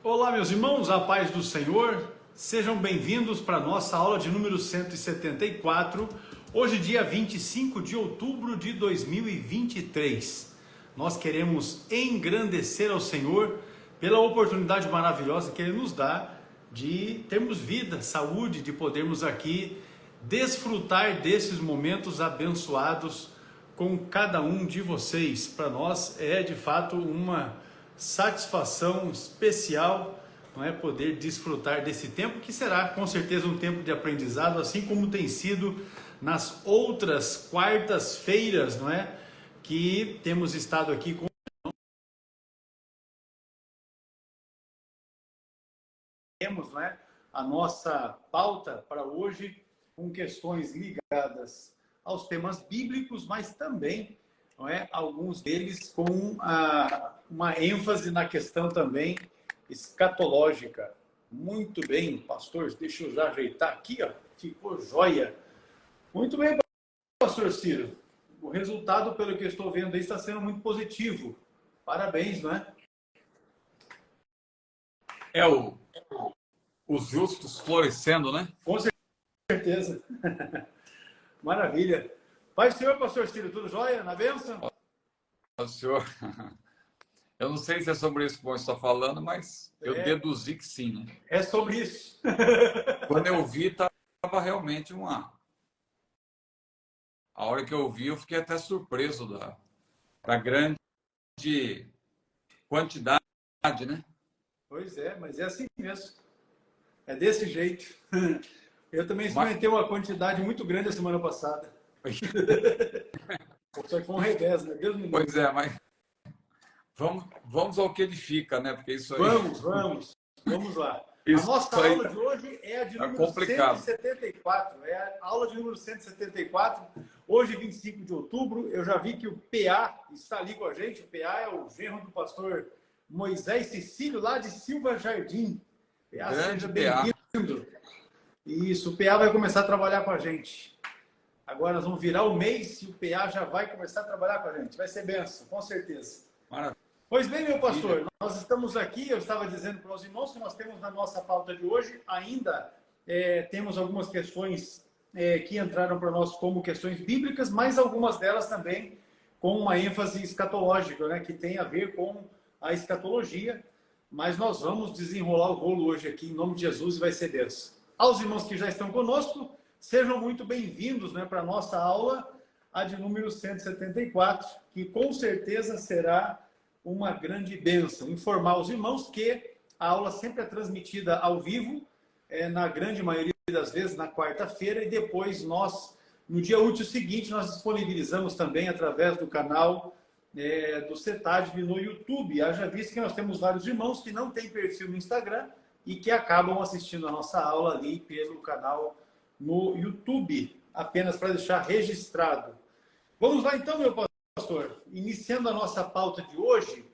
Olá, meus irmãos, a paz do Senhor. Sejam bem-vindos para a nossa aula de número 174. Hoje, dia 25 de outubro de 2023. Nós queremos engrandecer ao Senhor pela oportunidade maravilhosa que Ele nos dá de termos vida, saúde, de podermos aqui desfrutar desses momentos abençoados com cada um de vocês. Para nós é de fato uma satisfação especial, não é, poder desfrutar desse tempo que será com certeza um tempo de aprendizado, assim como tem sido nas outras quartas-feiras, não é, que temos estado aqui com temos, não é, a nossa pauta para hoje com questões ligadas aos temas bíblicos, mas também, não é, alguns deles com uma ênfase na questão também escatológica. Muito bem, pastor, deixa eu já ajeitar aqui, ó, ficou joia. Muito bem, pastor Ciro. O resultado, pelo que eu estou vendo aí, está sendo muito positivo. Parabéns, não é? Os justos florescendo, né? Com certeza. Maravilha. Pai do Senhor, pastor Ciro, tudo jóia? Na bênção? O senhor, eu não sei se é sobre isso que você está falando, mas eu deduzi que sim, né? É sobre isso. Quando eu vi, estava realmente uma... A hora que eu vi, eu fiquei até surpreso da grande quantidade, né? Pois é, mas é assim mesmo. É desse jeito. Eu também experimentei uma quantidade muito grande a semana passada. Só que foi um revés, né? Deus me livre. Pois é, mas vamos ao que edifica, né? Porque isso aí... Vamos lá. Isso a nossa aí aula de hoje é a de número complicado. 174. É a aula de número 174. Hoje, 25 de outubro, eu já vi que o PA está ali com a gente. O PA é o genro do pastor Moisés Cecílio, lá de Silva Jardim. PA, seja bem-vindo. Isso, o PA vai começar a trabalhar com a gente. Agora nós vamos virar o mês e o PA já vai começar a trabalhar com a gente. Vai ser benção, com certeza. Maravilha. Pois bem, meu pastor, nós estamos aqui, eu estava dizendo para os irmãos que nós temos na nossa pauta de hoje, ainda temos algumas questões que entraram para nós como questões bíblicas, mas algumas delas também com uma ênfase escatológica, né, que tem a ver com a escatologia, mas nós vamos desenrolar o rolo hoje aqui, em nome de Jesus, e vai ser benção. Aos irmãos que já estão conosco, sejam muito bem-vindos, né, para a nossa aula, a de número 174, que com certeza será uma grande bênção. Informar os irmãos que a aula sempre é transmitida ao vivo, na grande maioria das vezes na quarta-feira, e depois nós, no dia útil seguinte, nós disponibilizamos também através do canal do CETAD no YouTube. Haja visto que nós temos vários irmãos que não têm perfil no Instagram e que acabam assistindo a nossa aula ali pelo canal no YouTube, apenas para deixar registrado. Vamos lá então, meu pastor, iniciando a nossa pauta de hoje,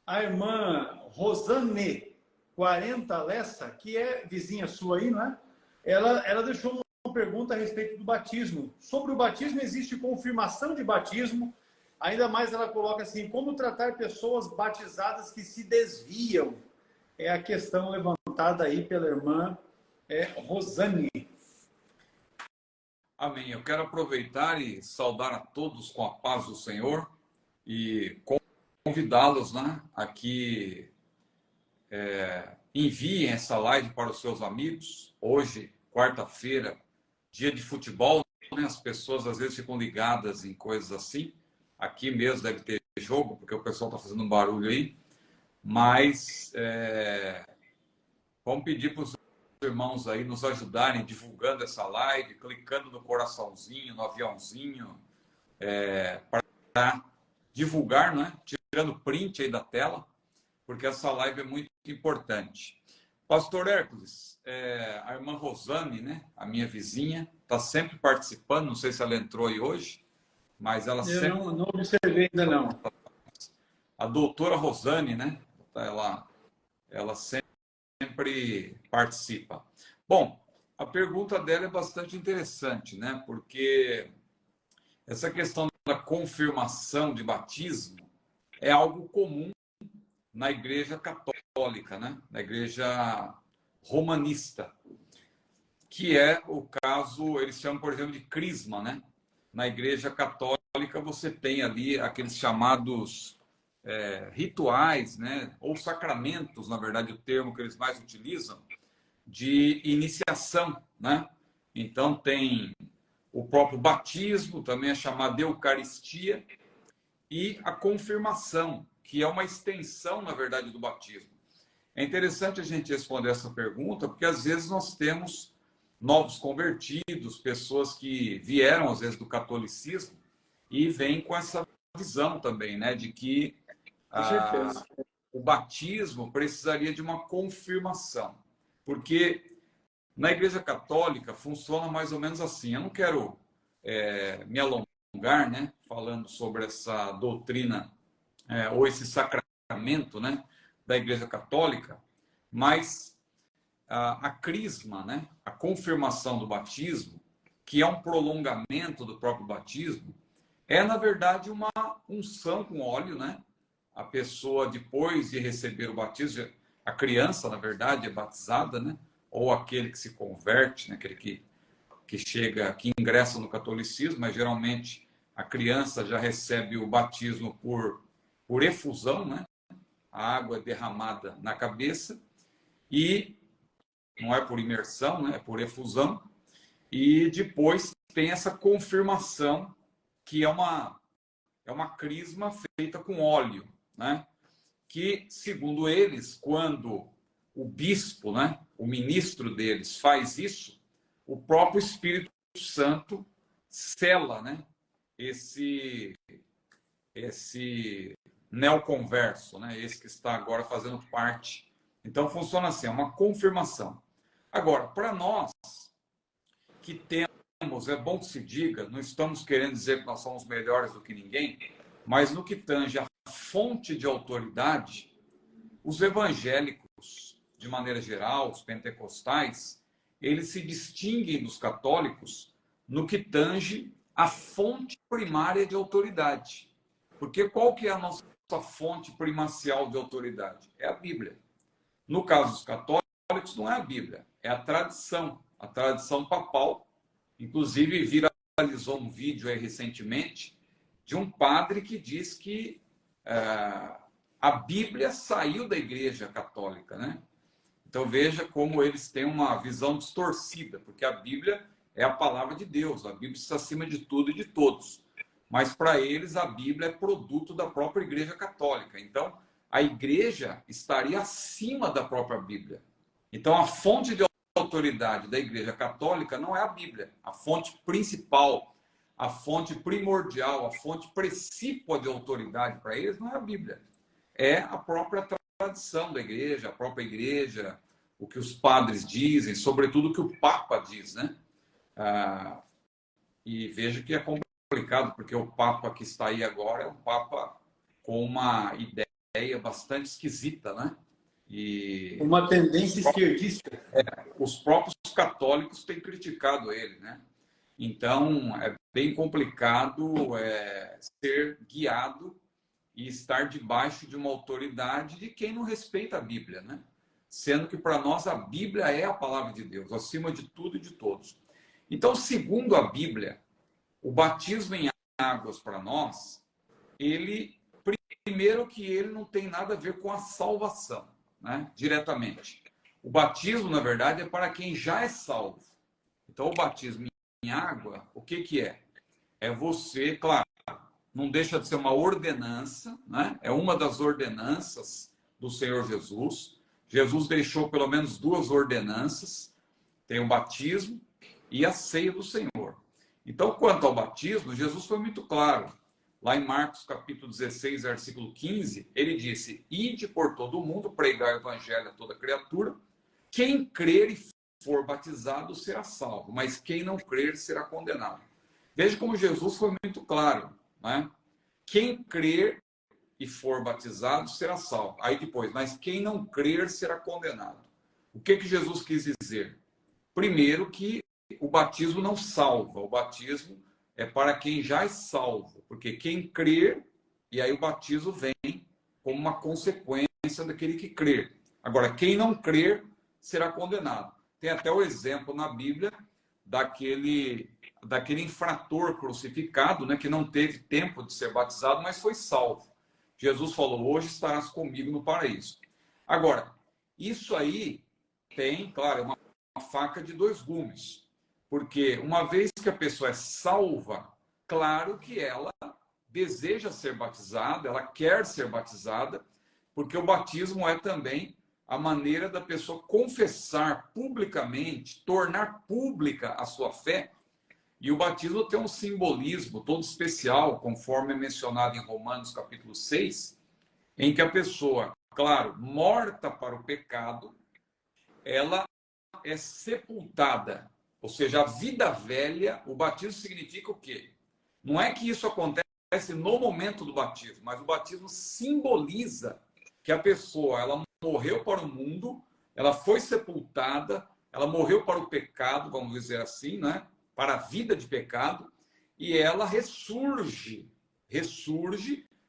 a irmã Rosane 40 Lessa, que é vizinha sua aí, não é? Ela deixou uma pergunta a respeito do batismo. Sobre o batismo, existe confirmação de batismo? Ainda mais ela coloca assim, como tratar pessoas batizadas que se desviam? É a questão levantada aí pela irmã Rosane. Amém. Eu quero aproveitar e saudar a todos com a paz do Senhor e convidá-los, né, a que enviem essa live para os seus amigos. Hoje, quarta-feira, dia de futebol, né, as pessoas às vezes ficam ligadas em coisas assim. Aqui mesmo deve ter jogo, porque o pessoal está fazendo um barulho aí. Mas vamos pedir para os irmãos aí nos ajudarem divulgando essa live, clicando no coraçãozinho, no aviãozinho, para divulgar, né? Tirando print aí da tela, porque essa live é muito importante. Pastor Hércules, a irmã Rosane, né? A minha vizinha, está sempre participando, não sei se ela entrou aí hoje, mas ela sempre... Eu não observei ainda não. A doutora Rosane, né? Ela sempre participa. Bom, a pergunta dela é bastante interessante, né? Porque essa questão da confirmação de batismo é algo comum na Igreja Católica. católica, né? Na igreja romanista, que é o caso, eles chamam, por exemplo, de crisma, né? Na igreja católica você tem ali aqueles chamados rituais, né? Ou sacramentos, na verdade, o termo que eles mais utilizam, de iniciação, né? Então tem o próprio batismo, também é chamado de Eucaristia, e a confirmação, que é uma extensão, na verdade, do batismo. É interessante a gente responder essa pergunta, porque às vezes nós temos novos convertidos, pessoas que vieram, às vezes, do catolicismo e vêm com essa visão também, né, de que o batismo precisaria de uma confirmação. Porque na Igreja Católica funciona mais ou menos assim. Eu não quero me alongar, né, falando sobre essa doutrina ou esse sacramento, né, da Igreja Católica, mas a crisma, né, a confirmação do batismo, que é um prolongamento do próprio batismo, é, na verdade, uma unção com óleo, né? A pessoa, depois de receber o batismo, a criança, na verdade, é batizada, né? Ou aquele que se converte, né? Aquele que chega, que ingressa no catolicismo, mas geralmente a criança já recebe o batismo por efusão, né? A água é derramada na cabeça e não é por imersão, né? É por efusão. E depois tem essa confirmação, que é uma crisma feita com óleo, né? Que, segundo eles, quando o bispo, né, o ministro deles faz isso, o próprio Espírito Santo sela, né, esse neoconverso, né, esse que está agora fazendo parte. Então, funciona assim, é uma confirmação. Agora, para nós que temos, é bom que se diga, não estamos querendo dizer que nós somos melhores do que ninguém, mas no que tange a fonte de autoridade, os evangélicos, de maneira geral, os pentecostais, eles se distinguem dos católicos no que tange a fonte primária de autoridade. Porque qual que é a nossa fonte primacial de autoridade? É a Bíblia. No caso dos católicos, não é a Bíblia, é a tradição papal. Inclusive, viralizou um vídeo aí recentemente de um padre que diz que a Bíblia saiu da Igreja Católica, né? Então veja como eles têm uma visão distorcida, porque a Bíblia é a palavra de Deus, a Bíblia está acima de tudo e de todos. Mas para eles a Bíblia é produto da própria Igreja Católica. Então a Igreja estaria acima da própria Bíblia. Então a fonte de autoridade da Igreja Católica não é a Bíblia. A fonte principal, a fonte primordial, a fonte principal de autoridade para eles não é a Bíblia. É a própria tradição da igreja, a própria igreja, o que os padres dizem, sobretudo o que o Papa diz, né? E veja que é complicado, porque o Papa que está aí agora é um Papa com uma ideia bastante esquisita, né? E uma tendência esquerdista. Os próprios católicos têm criticado ele, né? Então, é bem complicado ser guiado e estar debaixo de uma autoridade de quem não respeita a Bíblia, né? Sendo que para nós a Bíblia é a palavra de Deus, acima de tudo e de todos. Então, segundo a Bíblia, o batismo em águas para nós, primeiro que ele não tem nada a ver com a salvação, né? Diretamente. O batismo, na verdade, é para quem já é salvo. Então, o batismo em água, o que é? É você, claro, não deixa de ser uma ordenança, né? É uma das ordenanças do Senhor Jesus. Jesus deixou pelo menos duas ordenanças. Tem o batismo e a ceia do Senhor. Então, quanto ao batismo, Jesus foi muito claro. Lá em Marcos, capítulo 16, versículo 15, ele disse: ide por todo o mundo, pregar o evangelho a toda criatura. Quem crer e for batizado será salvo, mas quem não crer será condenado. Veja como Jesus foi muito claro, né? Quem crer e for batizado será salvo. Aí depois, mas quem não crer será condenado. O que Jesus quis dizer? Primeiro que o batismo não salva, o batismo é para quem já é salvo, porque quem crer, e aí o batismo vem como uma consequência daquele que crer. Agora, quem não crer será condenado. Tem até o exemplo na Bíblia daquele infrator crucificado, né, que não teve tempo de ser batizado, mas foi salvo. Jesus falou: hoje estarás comigo no paraíso. Agora, isso aí tem, claro, é uma faca de dois gumes. Porque uma vez que a pessoa é salva, claro que ela deseja ser batizada, ela quer ser batizada, porque o batismo é também a maneira da pessoa confessar publicamente, tornar pública a sua fé. E o batismo tem um simbolismo todo especial, conforme é mencionado em Romanos capítulo 6, em que a pessoa, claro, morta para o pecado, ela é sepultada. Ou seja, a vida velha, o batismo significa o quê? Não é que isso acontece no momento do batismo, mas o batismo simboliza que a pessoa, ela morreu para o mundo, ela foi sepultada, ela morreu para o pecado, vamos dizer assim, né? Para a vida de pecado, e ela ressurge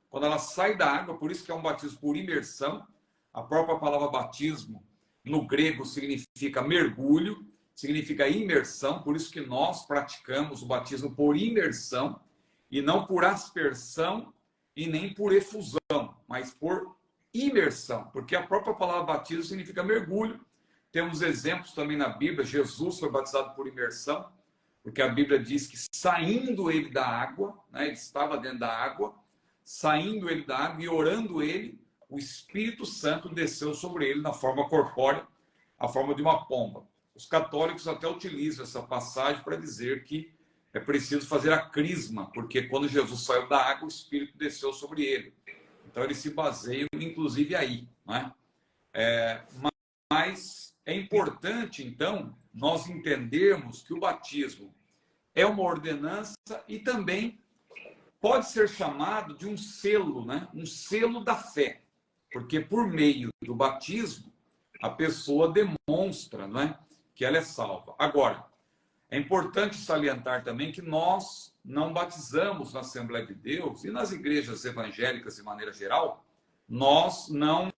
quando ela sai da água, por isso que é um batismo por imersão. A própria palavra batismo, no grego, significa mergulho, significa imersão, por isso que nós praticamos o batismo por imersão, e não por aspersão e nem por efusão, mas por imersão, porque a própria palavra batismo significa mergulho. Temos exemplos também na Bíblia. Jesus foi batizado por imersão, porque a Bíblia diz que saindo ele da água, né, ele estava dentro da água, saindo ele da água e orando ele, o Espírito Santo desceu sobre ele na forma corpórea, a forma de uma pomba. Os católicos até utilizam essa passagem para dizer que é preciso fazer a crisma, porque quando Jesus saiu da água, o Espírito desceu sobre ele. Então, eles se baseiam, inclusive, aí. Não é? Mas é importante, então, nós entendermos que o batismo é uma ordenança e também pode ser chamado de um selo, né? Um selo da fé. Porque por meio do batismo, a pessoa demonstra, não é, que ela é salva. Agora, é importante salientar também que nós não batizamos na Assembleia de Deus e nas igrejas evangélicas de maneira geral, nós não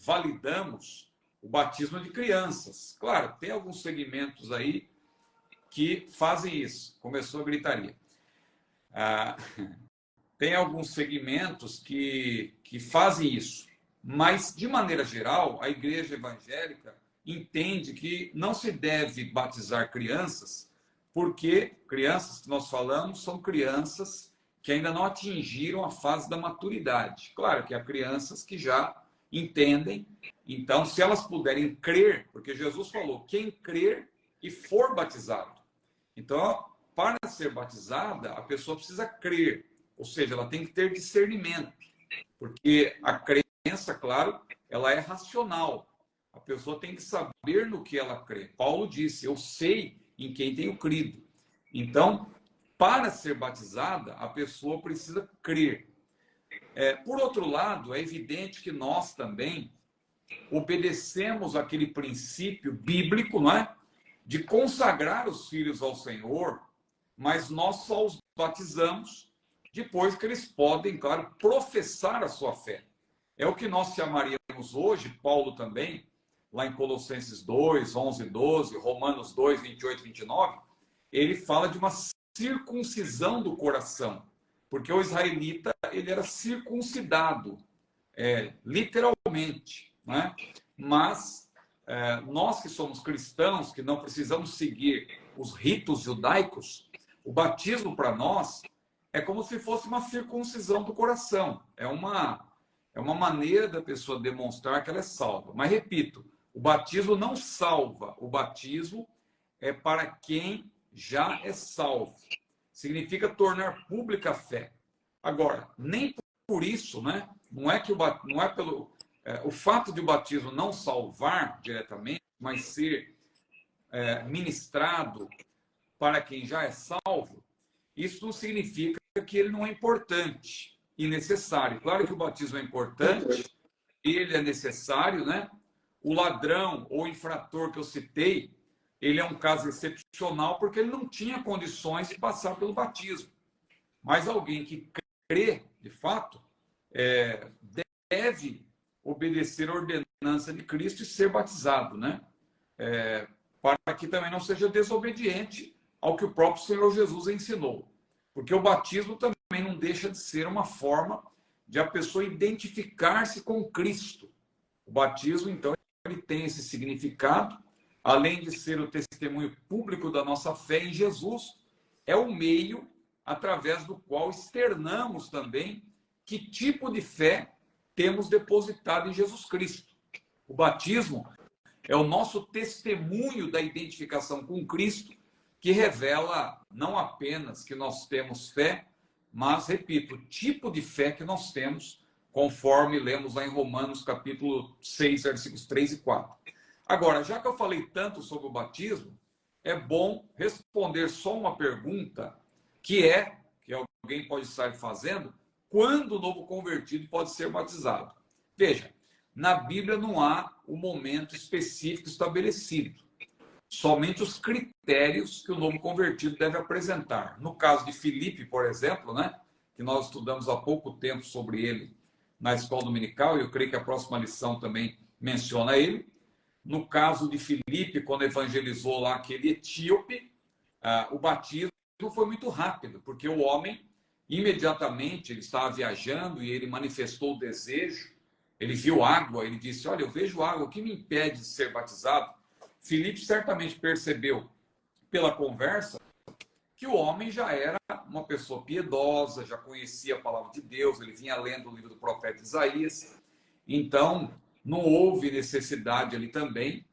validamos o batismo de crianças. Claro, tem alguns segmentos aí que fazem isso. Começou a gritaria. Tem alguns segmentos que fazem isso. Mas, de maneira geral, a igreja evangélica entende que não se deve batizar crianças, porque crianças que nós falamos são crianças que ainda não atingiram a fase da maturidade. Claro que há crianças que já entendem. Então, se elas puderem crer, porque Jesus falou, quem crer e for batizado. Então, para ser batizada, a pessoa precisa crer, ou seja, ela tem que ter discernimento, porque a crença, claro, ela é racional. A pessoa tem que saber no que ela crê. Paulo disse, eu sei em quem tenho crido. Então, para ser batizada, a pessoa precisa crer. Por outro lado, é evidente que nós também obedecemos aquele princípio bíblico, não é? De consagrar os filhos ao Senhor, mas nós só os batizamos depois que eles podem, claro, professar a sua fé. É o que nós chamaríamos hoje, Paulo também, lá em Colossenses 2, 11, 12, Romanos 2, 28, 29, ele fala de uma circuncisão do coração, porque o israelita ele era circuncidado, literalmente, né? Mas nós que somos cristãos, que não precisamos seguir os ritos judaicos, o batismo para nós é como se fosse uma circuncisão do coração. É uma maneira da pessoa demonstrar que ela é salva. Mas, repito, o batismo não salva. O batismo é para quem já é salvo. Significa tornar pública a fé. Agora, nem por isso, né? Não é pelo o fato de o batismo não salvar diretamente, mas ser ministrado para quem já é salvo, isso não significa que ele não é importante e necessário. Claro que o batismo é importante, ele é necessário, né? O ladrão ou infrator que eu citei, ele é um caso excepcional porque ele não tinha condições de passar pelo batismo. Mas alguém que crê, de fato, deve obedecer ordenanças ordenança de Cristo e ser batizado, né? Para que também não seja desobediente ao que o próprio Senhor Jesus ensinou. Porque o batismo também não deixa de ser uma forma de a pessoa identificar-se com Cristo. O batismo, então, ele tem esse significado, além de ser o testemunho público da nossa fé em Jesus, é o meio através do qual externamos também que tipo de fé temos depositado em Jesus Cristo. O batismo é o nosso testemunho da identificação com Cristo, que revela não apenas que nós temos fé, mas, repito, o tipo de fé que nós temos, conforme lemos lá em Romanos, capítulo 6, versículos 3 e 4. Agora, já que eu falei tanto sobre o batismo, é bom responder só uma pergunta, que alguém pode estar fazendo, quando o novo convertido pode ser batizado? Veja, na Bíblia não há um momento específico estabelecido. Somente os critérios que o novo convertido deve apresentar. No caso de Filipe, por exemplo, né, que nós estudamos há pouco tempo sobre ele na escola dominical, e eu creio que a próxima lição também menciona ele. No caso de Filipe, quando evangelizou lá aquele etíope, o batismo foi muito rápido, porque o homem, imediatamente, ele estava viajando e ele manifestou o desejo, ele viu água, ele disse, olha, eu vejo água, o que me impede de ser batizado? Filipe certamente percebeu, pela conversa, que o homem já era uma pessoa piedosa, já conhecia a palavra de Deus, ele vinha lendo o livro do profeta Isaías, então não houve necessidade ali também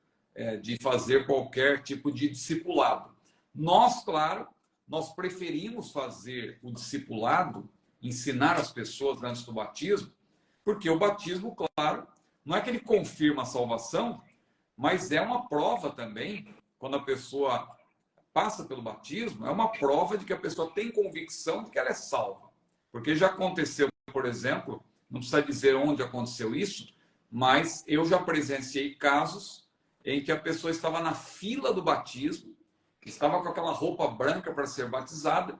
de fazer qualquer tipo de discipulado. Nós, claro, nós preferimos fazer o discipulado, ensinar as pessoas antes do batismo, porque o batismo, claro, não é que ele confirma a salvação, mas é uma prova também, quando a pessoa passa pelo batismo, é uma prova de que a pessoa tem convicção de que ela é salva. Porque já aconteceu, por exemplo, não precisa dizer onde aconteceu isso, mas eu já presenciei casos em que a pessoa estava na fila do batismo, estava com aquela roupa branca para ser batizada,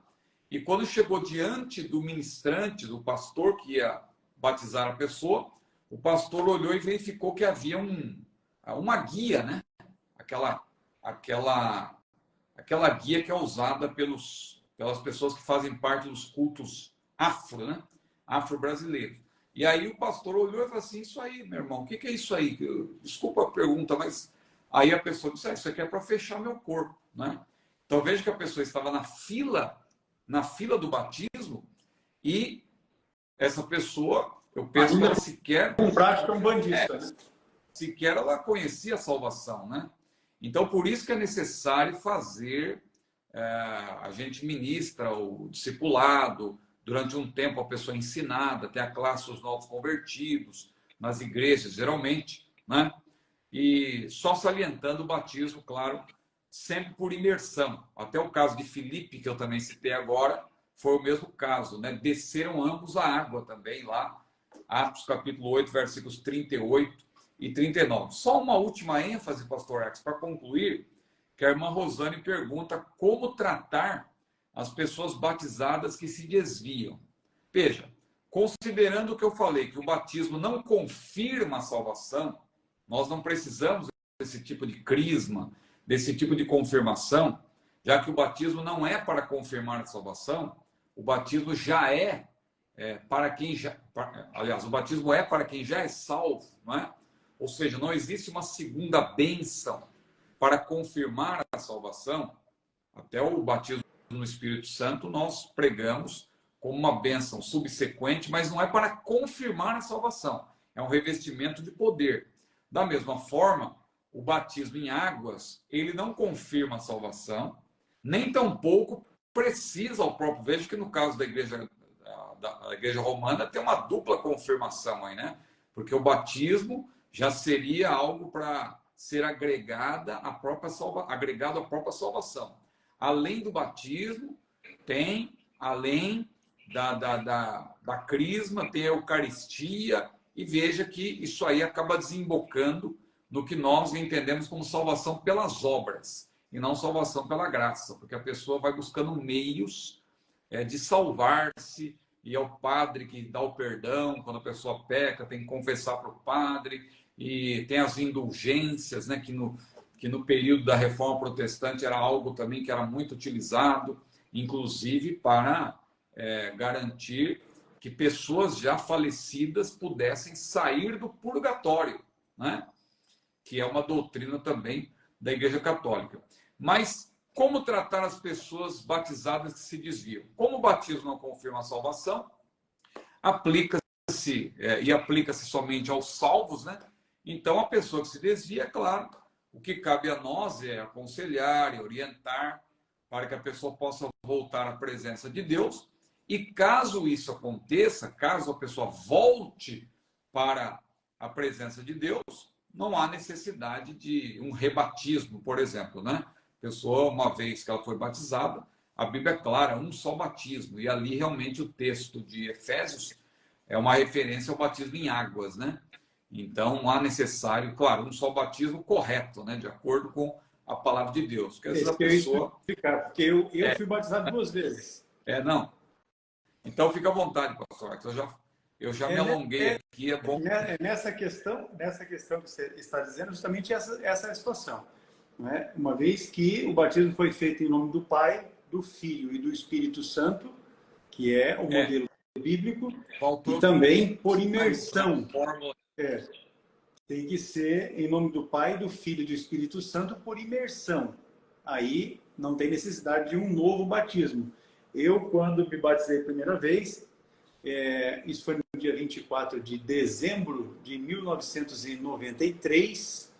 e quando chegou diante do ministrante, do pastor que ia batizar a pessoa, o pastor olhou e verificou que havia uma guia, né? Aquela guia que é usada pelas pessoas que fazem parte dos cultos afro, né? Afro-brasileiros. E aí o pastor olhou e falou assim, isso aí, meu irmão, o que é isso aí? Desculpa a pergunta, mas aí a pessoa disse, isso aqui é para fechar meu corpo, né? Então veja que a pessoa estava na fila do batismo e essa pessoa, eu penso que ela sequer... Com prática é um bandista, né? Sequer ela conhecia a salvação, né? Então, por isso que é necessário fazer, a gente ministra o discipulado, durante um tempo a pessoa é ensinada, tem a classe dos novos convertidos, nas igrejas, geralmente, né? E só salientando o batismo, claro, sempre por imersão. Até o caso de Filipe, que eu também citei agora, foi o mesmo caso, né? Desceram ambos a água também lá, Atos capítulo 8, versículos 38 e 39. Só uma última ênfase, pastor X, para concluir, que a irmã Rosane pergunta como tratar as pessoas batizadas que se desviam. Veja, considerando o que eu falei, que o batismo não confirma a salvação, nós não precisamos desse tipo de crisma, desse tipo de confirmação, já que o batismo não é para confirmar a salvação, o batismo já para quem já... Aliás, o batismo é para quem já é salvo, não é? Ou seja, não existe uma segunda bênção para confirmar a salvação. Até o batismo no Espírito Santo nós pregamos como uma bênção subsequente, mas não é para confirmar a salvação. É um revestimento de poder. Da mesma forma, o batismo em águas, ele não confirma a salvação, nem tampouco precisa ao próprio... Veja que no caso da igreja romana tem uma dupla confirmação aí, né? Porque o batismo já seria algo para ser agregado à própria salvação. Além do batismo, tem, além da crisma, tem a Eucaristia, e veja que isso aí acaba desembocando no que nós entendemos como salvação pelas obras, e não salvação pela graça, porque a pessoa vai buscando meios de salvar-se, e é o padre que dá o perdão quando a pessoa peca, tem que confessar para o padre, e tem as indulgências, né, que no período da Reforma Protestante era algo também que era muito utilizado, inclusive para garantir que pessoas já falecidas pudessem sair do purgatório, né? Que é uma doutrina também da Igreja Católica. Mas como tratar as pessoas batizadas que se desviam? Como o batismo não confirma a salvação, aplica-se aplica-se somente aos salvos, né? Então a pessoa que se desvia, é claro, o que cabe a nós é aconselhar e orientar para que a pessoa possa voltar à presença de Deus. E caso isso aconteça, caso a pessoa volte para a presença de Deus, não há necessidade de um rebatismo, por exemplo, né? A pessoa, uma vez que ela foi batizada, a Bíblia é clara, um só batismo. E ali realmente o texto de Efésios é uma referência ao batismo em águas, né? Então, não há necessário, claro, um só batismo correto, né? De acordo com a palavra de Deus. Porque às vezes a pessoa... Porque eu fui batizado 2 vezes. Não. Então, fica à vontade, pastor. Eu já me alonguei aqui, é bom. Nessa questão que você está dizendo, justamente essa é a situação. Né? Uma vez que o batismo foi feito em nome do Pai, do Filho e do Espírito Santo, que é o modelo bíblico, e também por imersão. Tem que ser em nome do Pai, do Filho e do Espírito Santo por imersão. Aí não tem necessidade de um novo batismo. Eu, quando me batizei a primeira vez, isso foi no dia 24 de dezembro de 1993,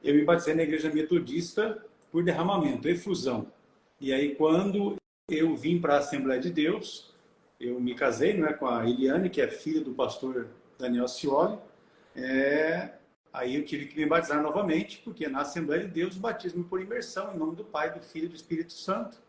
eu me batizei na Igreja Metodista por derramamento, efusão. E aí, quando eu vim para a Assembleia de Deus, eu me casei, não é, com a Eliane, que é filha do pastor Daniel Scioli. Aí eu tive que me batizar novamente, porque na Assembleia de Deus, o batismo por imersão, em nome do Pai, do Filho e do Espírito Santo.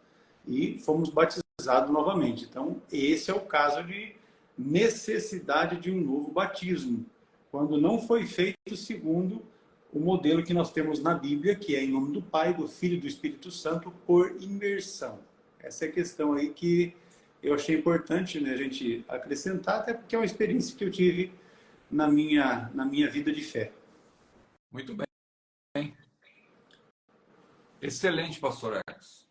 E fomos batizados novamente. Então, esse é o caso de necessidade de um novo batismo, quando não foi feito segundo o modelo que nós temos na Bíblia, que é em nome do Pai, do Filho e do Espírito Santo, por imersão. Essa é a questão aí que eu achei importante, né, a gente acrescentar, até porque é uma experiência que eu tive na minha vida de fé. Muito bem. Excelente, pastor Alex.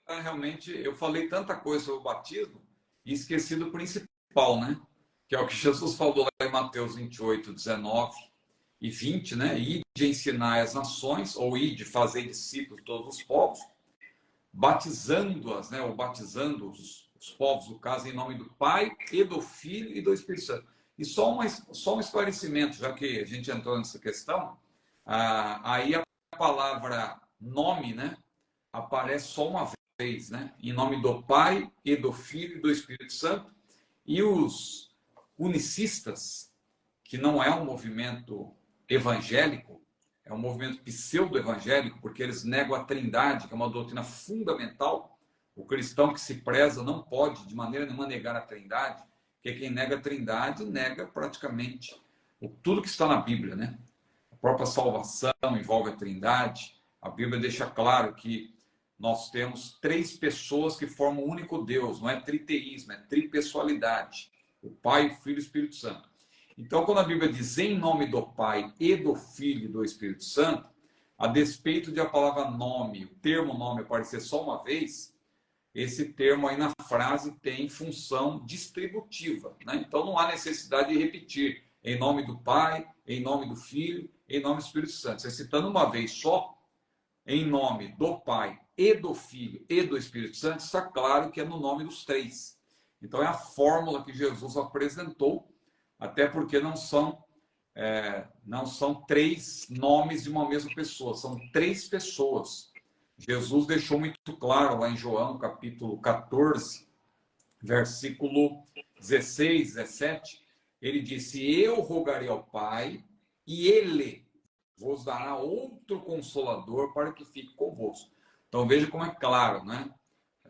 Realmente, eu falei tanta coisa sobre o batismo e esqueci do principal, né? Que é o que Jesus falou lá em Mateus 28, 19 e 20, né? Ide ensinar as nações, ou ide fazer discípulos de todos os povos, batizando-as, né? Ou batizando os povos, no caso, em nome do Pai e do Filho e do Espírito Santo. E só um esclarecimento, já que a gente entrou nessa questão, aí a palavra nome, né? Aparece só uma vez, né? Em nome do Pai e do Filho e do Espírito Santo. E os unicistas, que não é um movimento evangélico, é um movimento pseudo-evangélico, porque eles negam a trindade, que é uma doutrina fundamental. O cristão que se preza não pode, de maneira nenhuma, negar a trindade, porque quem nega a trindade nega praticamente tudo que está na Bíblia, né? A própria salvação envolve a trindade. A Bíblia deixa claro que nós temos 3 pessoas que formam um único Deus, não é triteísmo, é tripessoalidade. O Pai, o Filho e o Espírito Santo. Então, quando a Bíblia diz em nome do Pai e do Filho e do Espírito Santo, a despeito de a palavra nome, o termo nome aparecer só uma vez, esse termo aí na frase tem função distributiva, né? Então, não há necessidade de repetir em nome do Pai, em nome do Filho, em nome do Espírito Santo. Você citando uma vez só, em nome do Pai e do Filho e do Espírito Santo, está claro que é no nome dos 3. Então, é a fórmula que Jesus apresentou, até porque não são 3 nomes de uma mesma pessoa, são 3 pessoas. Jesus deixou muito claro lá em João, capítulo 14, versículo 16, 17, ele disse: eu rogarei ao Pai e ele vos dará outro consolador para que fique convosco. Então veja como é claro, né?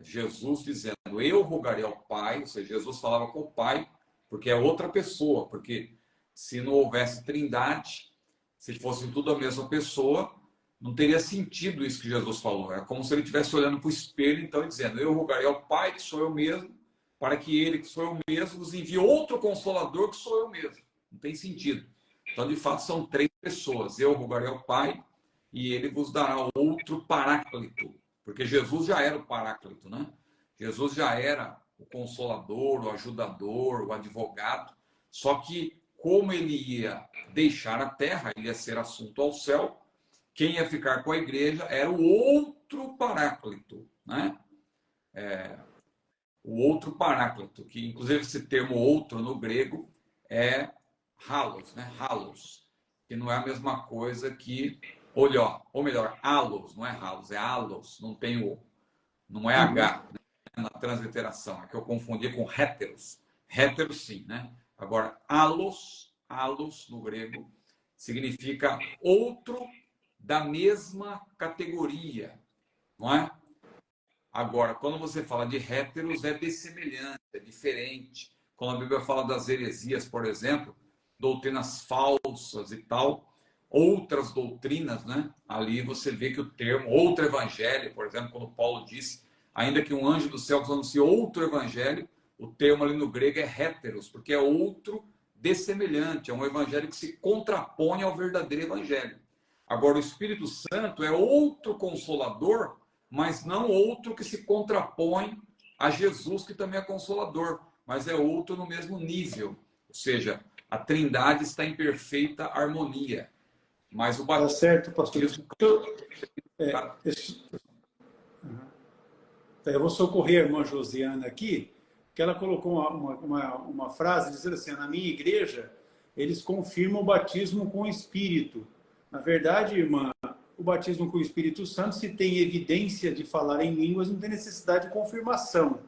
Jesus dizendo: eu rogarei ao Pai, ou seja, Jesus falava com o Pai, porque é outra pessoa, porque se não houvesse trindade, se fosse tudo a mesma pessoa, não teria sentido isso que Jesus falou. É como se ele estivesse olhando para o espelho, então, e dizendo: eu rogarei ao Pai, que sou eu mesmo, para que ele, que sou eu mesmo, nos envie outro Consolador, que sou eu mesmo. Não tem sentido. Então, de fato, são 3 pessoas. Eu rogarei ao Pai e ele vos dará outro Paráclito. Porque Jesus já era o Paráclito, né? Jesus já era o Consolador, o ajudador, o advogado. Só que, como ele ia deixar a terra, ele ia ser assunto ao céu, quem ia ficar com a igreja era o outro Paráclito, né? O outro Paráclito, que inclusive esse termo outro no grego é halos, né? Halos, que não é a mesma coisa que ou melhor, halos, não é halos, é halos, não tem o, não é H, né? Na transliteração, é que eu confundi com héteros. Héteros sim, né? Agora, halos no grego significa outro da mesma categoria, não é? Agora, quando você fala de héteros, é dessemelhante, é diferente. Quando a Bíblia fala das heresias, por exemplo, doutrinas falsas e tal, outras doutrinas, né? Ali você vê que o termo outro evangelho, por exemplo, quando Paulo disse, ainda que um anjo do céu anuncie outro evangelho, o termo ali no grego é héteros, porque é outro dessemelhante, é um evangelho que se contrapõe ao verdadeiro evangelho. Agora, o Espírito Santo é outro consolador, mas não outro que se contrapõe a Jesus, que também é consolador, mas é outro no mesmo nível. Ou seja, a Trindade está em perfeita harmonia. Mas o batismo... Tá certo, pastor. Eu vou socorrer a irmã Josiana aqui, que ela colocou uma frase dizendo assim: na minha igreja, eles confirmam o batismo com o Espírito. Na verdade, irmã, o batismo com o Espírito Santo, se tem evidência de falar em línguas, não tem necessidade de confirmação.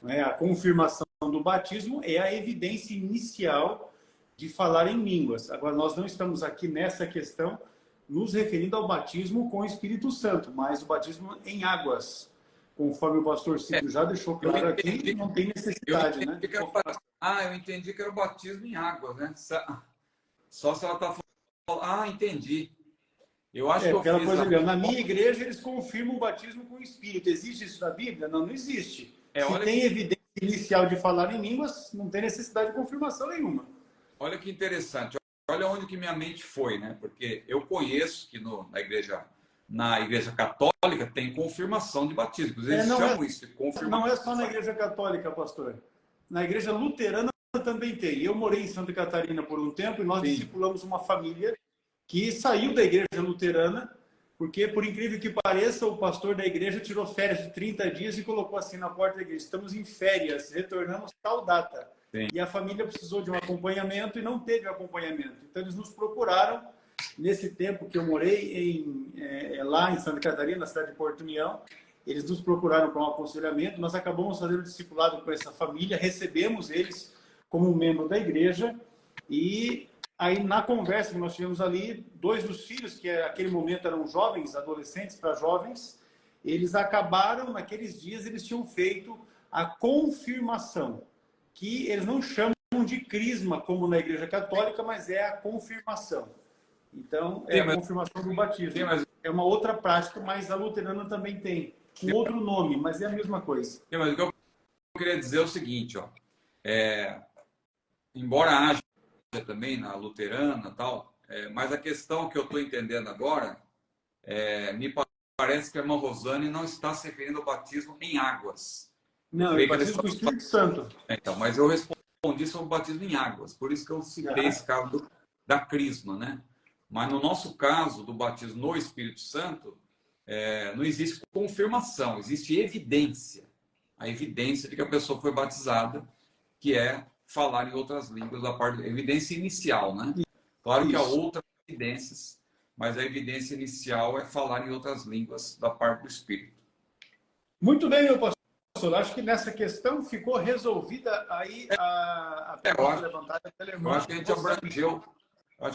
Não é? A confirmação do batismo é a evidência inicial de falar em línguas. Agora, nós não estamos aqui nessa questão nos referindo ao batismo com o Espírito Santo, mas o batismo em águas. Conforme o pastor Cídio já deixou claro aqui, não tem necessidade, né? Eu entendi que era o batismo em águas, né? Só se ela está falando... entendi. Eu acho que eu ela fiz... Na minha igreja, eles confirmam o batismo com o Espírito. Existe isso na Bíblia? Não, não existe. Se tem evidência inicial de falar em línguas, não tem necessidade de confirmação nenhuma. Olha que interessante. Olha onde que minha mente foi, né? Porque eu conheço que na igreja católica tem confirmação de batismo. Eles chamam isso de confirmação. Não é só na igreja católica, pastor. Na igreja luterana também tem. Eu morei em Santa Catarina por um tempo e nós discipulamos uma família que saiu da igreja luterana, porque, por incrível que pareça, o pastor da igreja tirou férias de 30 dias e colocou assim na porta da igreja: estamos em férias, retornamos tal data. Sim. E a família precisou de um acompanhamento e não teve acompanhamento. Então, eles nos procuraram. Nesse tempo que eu morei lá em Santa Catarina, na cidade de Porto União, eles nos procuraram para um aconselhamento. Nós acabamos fazendo discipulado com essa família, recebemos eles como membro da igreja. E aí, na conversa que nós tivemos ali, 2 dos filhos, que naquele momento eram jovens, adolescentes para jovens, eles acabaram, naqueles dias, eles tinham feito a confirmação, que eles não chamam de crisma, como na igreja católica, mas é a confirmação. Então, é a confirmação do batismo. É uma outra prática, mas a luterana também tem um outro nome, mas é a mesma coisa. Mas o que eu queria dizer é o seguinte, embora haja também na luterana e tal, mas a questão que eu estou entendendo agora, me parece que a irmã Rosane não está se referindo ao batismo em águas. Não, é batismo com o Espírito Santo. Então, mas eu respondi sobre o batismo em águas, por isso que eu citei esse caso da crisma, né? Mas no nosso caso, do batismo no Espírito Santo, não existe confirmação, existe evidência. A evidência de que a pessoa foi batizada, que é falar em outras línguas, da parte da evidência inicial, né? Claro que há outras evidências, mas a evidência inicial é falar em outras línguas da parte do Espírito. Muito bem, meu pastor. Acho que nessa questão ficou resolvida aí a pergunta levantada pela irmã. Eu acho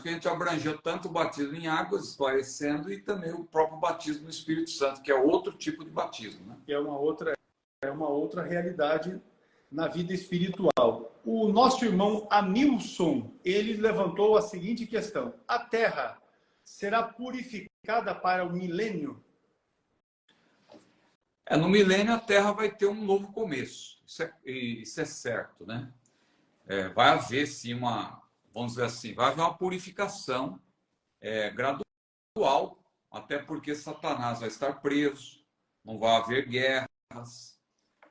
que a gente abrangeu tanto o batismo em águas, esclarecendo, e também o próprio batismo no Espírito Santo, que é outro tipo de batismo, né? Que é uma outra realidade na vida espiritual. O nosso irmão Amilson, ele levantou a seguinte questão: a Terra será purificada para o milênio? No milênio a Terra vai ter um novo começo. Isso é certo, né? Vai haver, sim, vamos dizer assim, vai haver uma purificação gradual, até porque Satanás vai estar preso, não vai haver guerras.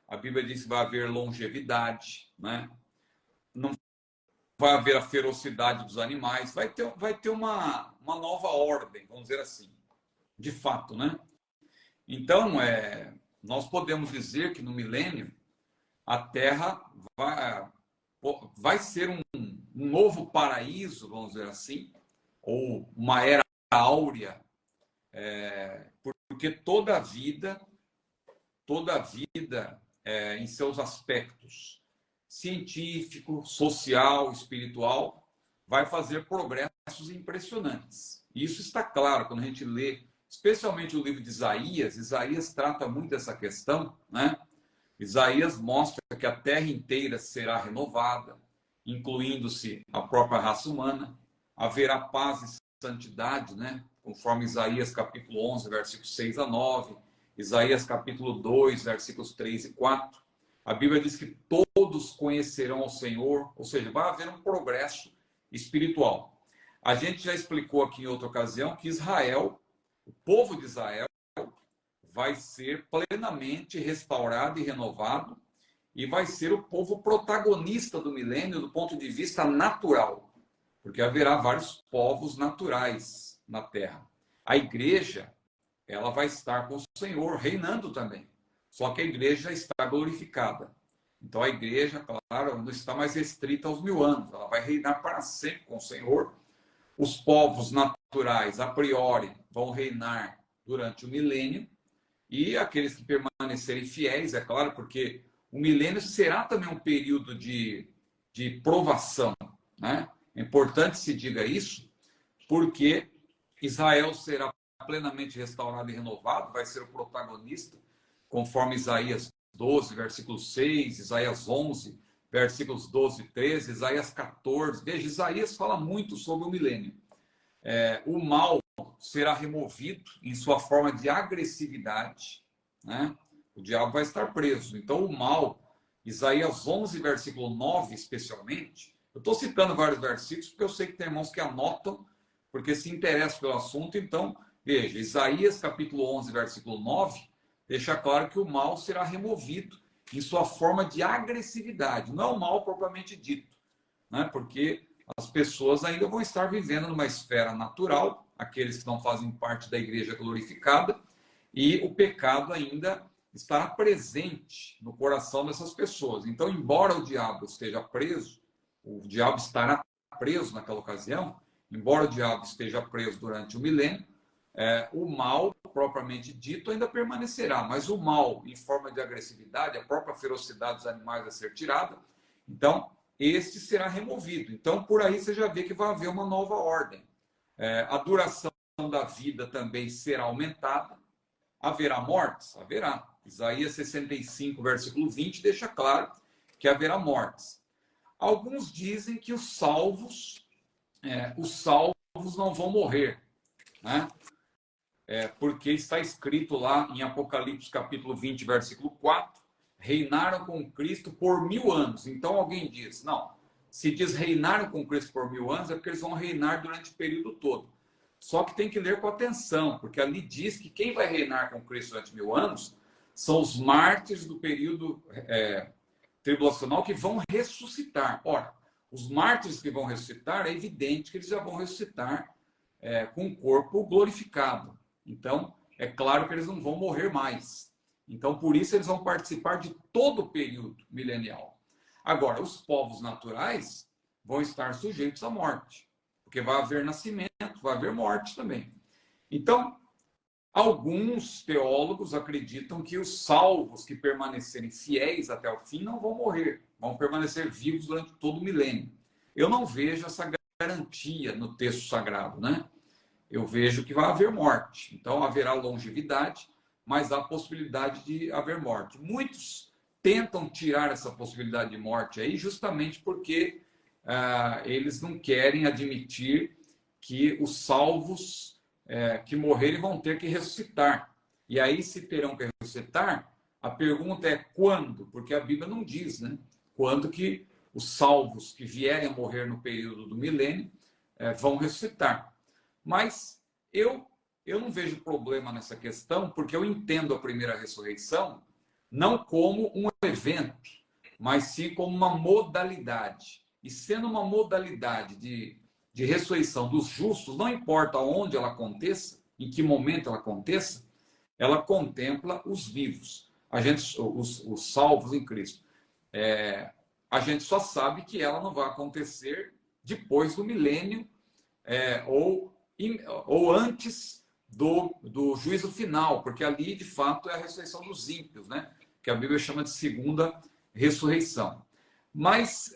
A Bíblia diz que vai haver longevidade, né? Não vai haver a ferocidade dos animais. Vai ter uma nova ordem, vamos dizer assim, de fato, né? Então, nós podemos dizer que no milênio a Terra vai ser um novo paraíso, vamos dizer assim, ou uma era áurea, porque toda a vida em seus aspectos científico, social, espiritual, vai fazer progressos impressionantes. Isso está claro quando a gente lê, especialmente o livro de Isaías. Isaías trata muito dessa questão, né? Isaías mostra que a terra inteira será renovada, incluindo-se a própria raça humana. Haverá paz e santidade, né? Conforme Isaías capítulo 11, versículos 6 a 9, Isaías capítulo 2, versículos 3 e 4. A Bíblia diz que todos conhecerão ao Senhor, ou seja, vai haver um progresso espiritual. A gente já explicou aqui em outra ocasião que Israel, o povo de Israel, vai ser plenamente restaurado e renovado e vai ser o povo protagonista do milênio do ponto de vista natural, porque haverá vários povos naturais na Terra. A igreja, ela vai estar com o Senhor, reinando também. Só que a igreja está glorificada. Então a igreja, claro, não está mais restrita aos 1000 anos. Ela vai reinar para sempre com o Senhor. Os povos naturais, a priori, vão reinar durante o milênio. E aqueles que permanecerem fiéis, é claro, porque o milênio será também um período de provação, né? É importante se diga isso, porque Israel será plenamente restaurado e renovado, vai ser o protagonista, conforme Isaías 12, versículo 6, Isaías 11, versículos 12 e 13, Isaías 14. Veja, Isaías fala muito sobre o milênio. O mal será removido em sua forma de agressividade, né? O diabo vai estar preso. Então, o mal, Isaías 11, versículo 9, especialmente, eu estou citando vários versículos porque eu sei que tem irmãos que anotam, porque se interessam pelo assunto. Então, veja, Isaías capítulo 11, versículo 9, deixa claro que o mal será removido em sua forma de agressividade, não é o mal propriamente dito, né? Porque as pessoas ainda vão estar vivendo numa esfera natural, aqueles que não fazem parte da igreja glorificada, e o pecado ainda estará presente no coração dessas pessoas. Então, embora o diabo esteja preso, o diabo estará preso naquela ocasião, embora o diabo esteja preso durante o milênio, o mal, propriamente dito, ainda permanecerá, mas o mal, em forma de agressividade, a própria ferocidade dos animais vai ser tirada. Então, este será removido. Então, por aí você já vê que vai haver uma nova ordem. A duração da vida também será aumentada. Haverá mortes? Haverá. Isaías 65, versículo 20, deixa claro que haverá mortes. Alguns dizem que os salvos não vão morrer, né? Porque está escrito lá em Apocalipse capítulo 20, versículo 4, reinaram com Cristo por 1000 anos. Então alguém diz, não, se diz reinaram com Cristo por 1000 anos, é porque eles vão reinar durante o período todo. Só que tem que ler com atenção, porque ali diz que quem vai reinar com Cristo durante 1000 anos são os mártires do período tribulacional que vão ressuscitar. Ora, os mártires que vão ressuscitar, é evidente que eles já vão ressuscitar com o corpo glorificado. Então, é claro que eles não vão morrer mais. Então, por isso, eles vão participar de todo o período milenial. Agora, os povos naturais vão estar sujeitos à morte, porque vai haver nascimento, vai haver morte também. Então, alguns teólogos acreditam que os salvos que permanecerem fiéis até o fim não vão morrer, vão permanecer vivos durante todo o milênio. Eu não vejo essa garantia no texto sagrado, né? Eu vejo que vai haver morte. Então, haverá longevidade, mas há possibilidade de haver morte. Muitos tentam tirar essa possibilidade de morte aí justamente porque eles não querem admitir que os salvos que morrerem vão ter que ressuscitar. E aí, se terão que ressuscitar, a pergunta é quando? Porque a Bíblia não diz, né? Quando que os salvos que vierem a morrer no período do milênio vão ressuscitar. Mas eu não vejo problema nessa questão, porque eu entendo a primeira ressurreição não como um evento, mas sim como uma modalidade. E sendo uma modalidade de ressurreição dos justos, não importa onde ela aconteça, em que momento ela aconteça, ela contempla os vivos, os salvos em Cristo. A gente só sabe que ela não vai acontecer depois do milênio ou antes do juízo final, porque ali, de fato, é a ressurreição dos ímpios, né? Que a Bíblia chama de segunda ressurreição. Mas,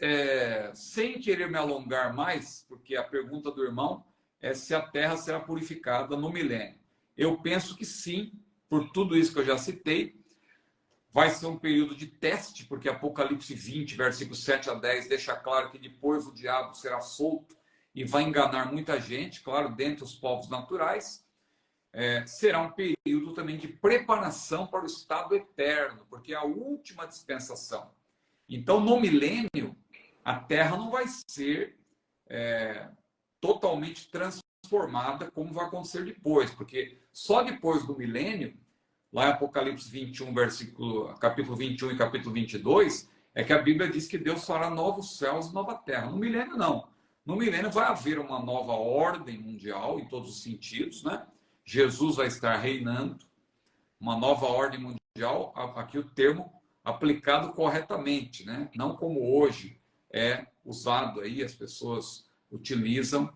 sem querer me alongar mais, porque a pergunta do irmão é se a terra será purificada no milênio. Eu penso que sim, por tudo isso que eu já citei. Vai ser um período de teste, porque Apocalipse 20, versículos 7 a 10, deixa claro que depois o diabo será solto e vai enganar muita gente, claro, dentre os povos naturais. Será um período também de preparação para o estado eterno, porque é a última dispensação. Então, no milênio, a Terra não vai ser totalmente transformada como vai acontecer depois, porque só depois do milênio, lá em Apocalipse 21, capítulo 21 e capítulo 22, é que a Bíblia diz que Deus fará novos céus e nova terra. No milênio, não. No milênio vai haver uma nova ordem mundial, em todos os sentidos, né? Jesus vai estar reinando, uma nova ordem mundial, aqui o termo aplicado corretamente, né? Não como hoje é usado aí, as pessoas utilizam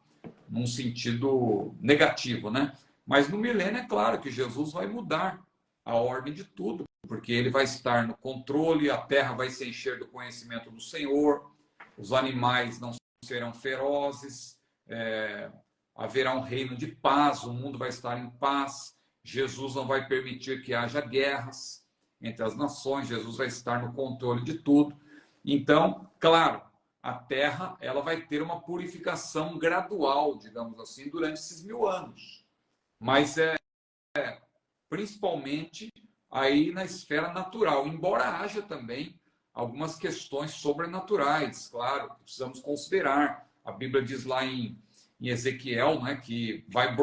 num sentido negativo, né? Mas no milênio é claro que Jesus vai mudar a ordem de tudo, porque ele vai estar no controle, a terra vai se encher do conhecimento do Senhor, os animais não serão ferozes, haverá um reino de paz, o mundo vai estar em paz, Jesus não vai permitir que haja guerras entre as nações, Jesus vai estar no controle de tudo. Então, claro, a terra ela vai ter uma purificação gradual, digamos assim, durante esses 1000 anos. Mas principalmente aí na esfera natural, embora haja também algumas questões sobrenaturais, claro, que precisamos considerar. A Bíblia diz lá em Ezequiel, né, que vão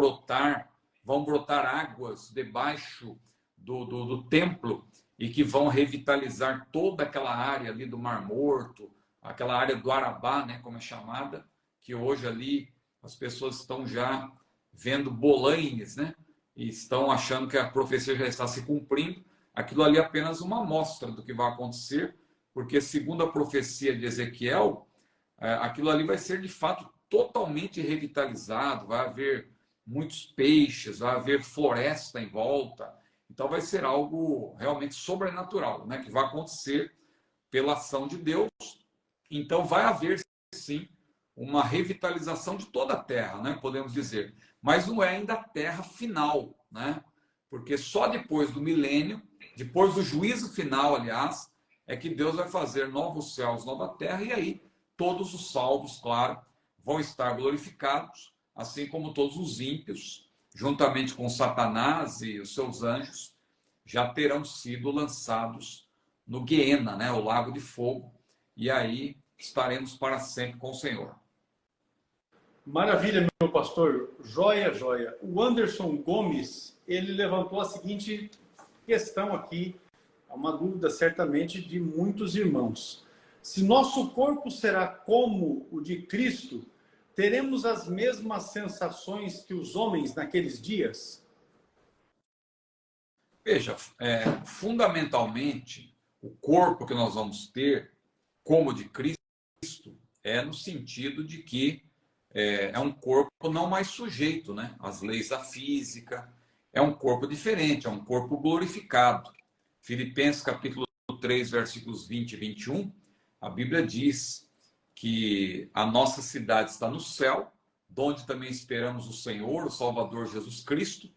brotar águas debaixo do templo e que vão revitalizar toda aquela área ali do Mar Morto, aquela área do Arabá, né, como é chamada, que hoje ali as pessoas estão já vendo bolaines, né, e estão achando que a profecia já está se cumprindo. Aquilo ali é apenas uma amostra do que vai acontecer, porque segundo a profecia de Ezequiel, aquilo ali vai ser de fato totalmente revitalizado, vai haver muitos peixes, vai haver floresta em volta, então vai ser algo realmente sobrenatural, né, que vai acontecer pela ação de Deus. Então vai haver sim uma revitalização de toda a terra, né, podemos dizer, mas não é ainda a terra final, né, porque só depois do milênio, depois do juízo final, aliás, é que Deus vai fazer novos céus, nova terra, e aí todos os salvos, claro, vão estar glorificados, assim como todos os ímpios, juntamente com Satanás e os seus anjos, já terão sido lançados no Guiena, né, o lago de fogo, e aí estaremos para sempre com o Senhor. Maravilha, meu pastor. Joia, joia. O Anderson Gomes, ele levantou a seguinte questão aqui, uma dúvida certamente de muitos irmãos. Se nosso corpo será como o de Cristo, teremos as mesmas sensações que os homens naqueles dias? Veja, fundamentalmente, o corpo que nós vamos ter, como o de Cristo, é no sentido de que é um corpo não mais sujeito, né, às leis da física, é um corpo diferente, é um corpo glorificado. Filipenses capítulo 3, versículos 20 e 21, a Bíblia diz que a nossa cidade está no céu, onde também esperamos o Senhor, o Salvador Jesus Cristo,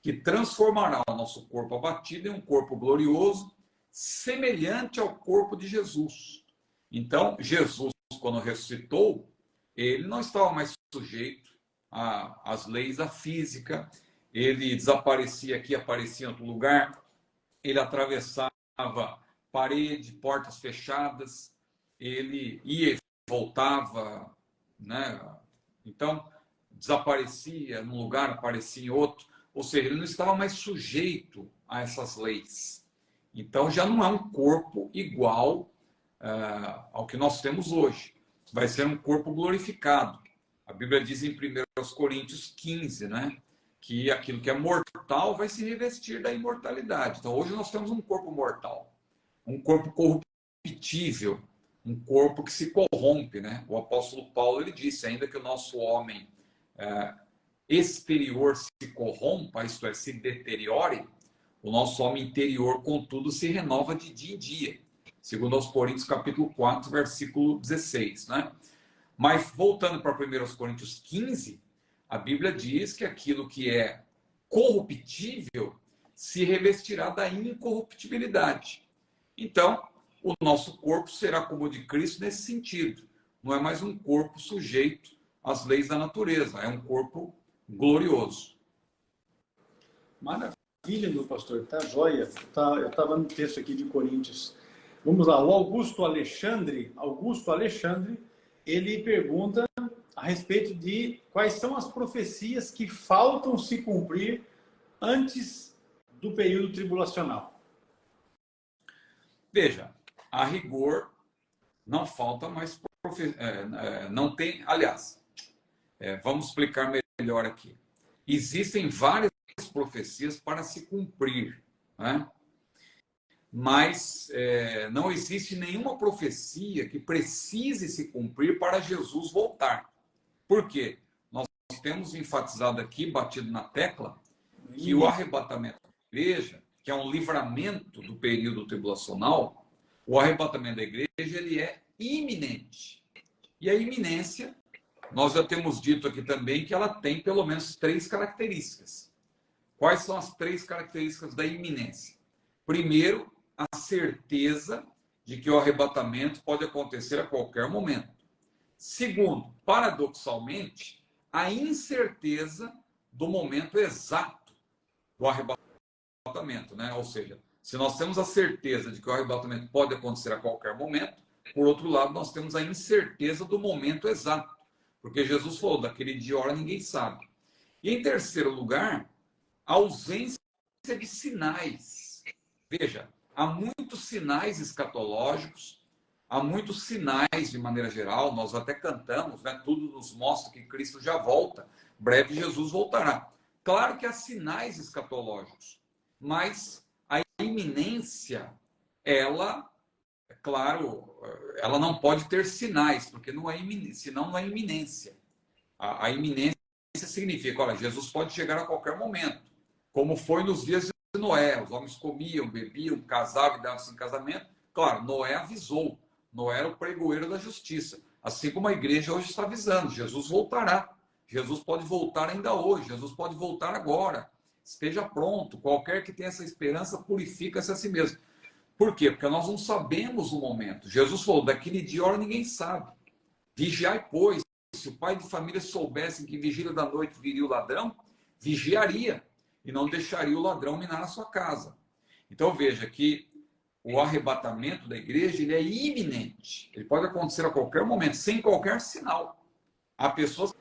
que transformará o nosso corpo abatido em um corpo glorioso, semelhante ao corpo de Jesus. Então, Jesus, quando ressuscitou, ele não estava mais sujeito às leis da física, ele desaparecia aqui, aparecia em outro lugar, ele atravessava parede, portas fechadas, ele ia e voltava, né? Então, desaparecia num lugar, aparecia em outro, ou seja, ele não estava mais sujeito a essas leis. Então, já não é um corpo igual ao que nós temos hoje. Vai ser um corpo glorificado. A Bíblia diz em 1 Coríntios 15, né? Que aquilo que é mortal vai se revestir da imortalidade. Então, hoje nós temos um corpo mortal, um corpo corruptível, um corpo que se corrompe, né? O apóstolo Paulo, ele disse, ainda que o nosso homem exterior se corrompa, isto é, se deteriore, o nosso homem interior, contudo, se renova de dia em dia. Segundo aos Coríntios, capítulo 4, versículo 16, né? Mas, voltando para 1 Coríntios 15, a Bíblia diz que aquilo que é corruptível se revestirá da incorruptibilidade. Então, o nosso corpo será como o de Cristo nesse sentido. Não é mais um corpo sujeito às leis da natureza, é um corpo glorioso. Maravilha, meu pastor, tá joia. Eu estava no texto aqui de Coríntios. Vamos lá, o Augusto Alexandre, ele pergunta a respeito de quais são as profecias que faltam se cumprir antes do período tribulacional. Veja, a rigor, não falta mais não tem, aliás, vamos explicar melhor aqui. Existem várias profecias para se cumprir, né? Mas não existe nenhuma profecia que precise se cumprir para Jesus voltar. Por quê? Nós temos enfatizado aqui, batido na tecla, que o arrebatamento da igreja, que é um livramento do período tribulacional, o arrebatamento da igreja, ele é iminente. E a iminência, nós já temos dito aqui também que ela tem pelo menos 3 características. Quais são as 3 características da iminência? Primeiro, a certeza de que o arrebatamento pode acontecer a qualquer momento. Segundo, paradoxalmente, a incerteza do momento exato do arrebatamento, né? Ou seja, se nós temos a certeza de que o arrebatamento pode acontecer a qualquer momento, por outro lado, nós temos a incerteza do momento exato, porque Jesus falou, daquele dia e hora ninguém sabe. E em terceiro lugar, a ausência de sinais. Veja, há muitos sinais escatológicos, há muitos sinais de maneira geral, nós até cantamos, né? Tudo nos mostra que Cristo já volta, breve Jesus voltará. Claro que há sinais escatológicos, mas a iminência, ela, é claro, ela não pode ter sinais, porque não é iminência, senão não é iminência. A iminência significa, olha, Jesus pode chegar a qualquer momento, como foi nos dias de Noé, os homens comiam, bebiam, casavam e davam-se em casamento. Claro, Noé avisou, Noé era o pregoeiro da justiça, assim como a igreja hoje está avisando, Jesus voltará, Jesus pode voltar ainda hoje, Jesus pode voltar agora, esteja pronto, qualquer que tenha essa esperança, purifica-se a si mesmo. Por quê? Porque nós não sabemos o momento. Jesus falou, daquele dia e hora ninguém sabe. Vigiai, pois, se o pai de família soubesse que vigília da noite viria o ladrão, vigiaria e não deixaria o ladrão minar a sua casa. Então veja que o arrebatamento da igreja, ele é iminente. Ele pode acontecer a qualquer momento, sem qualquer sinal. Há pessoas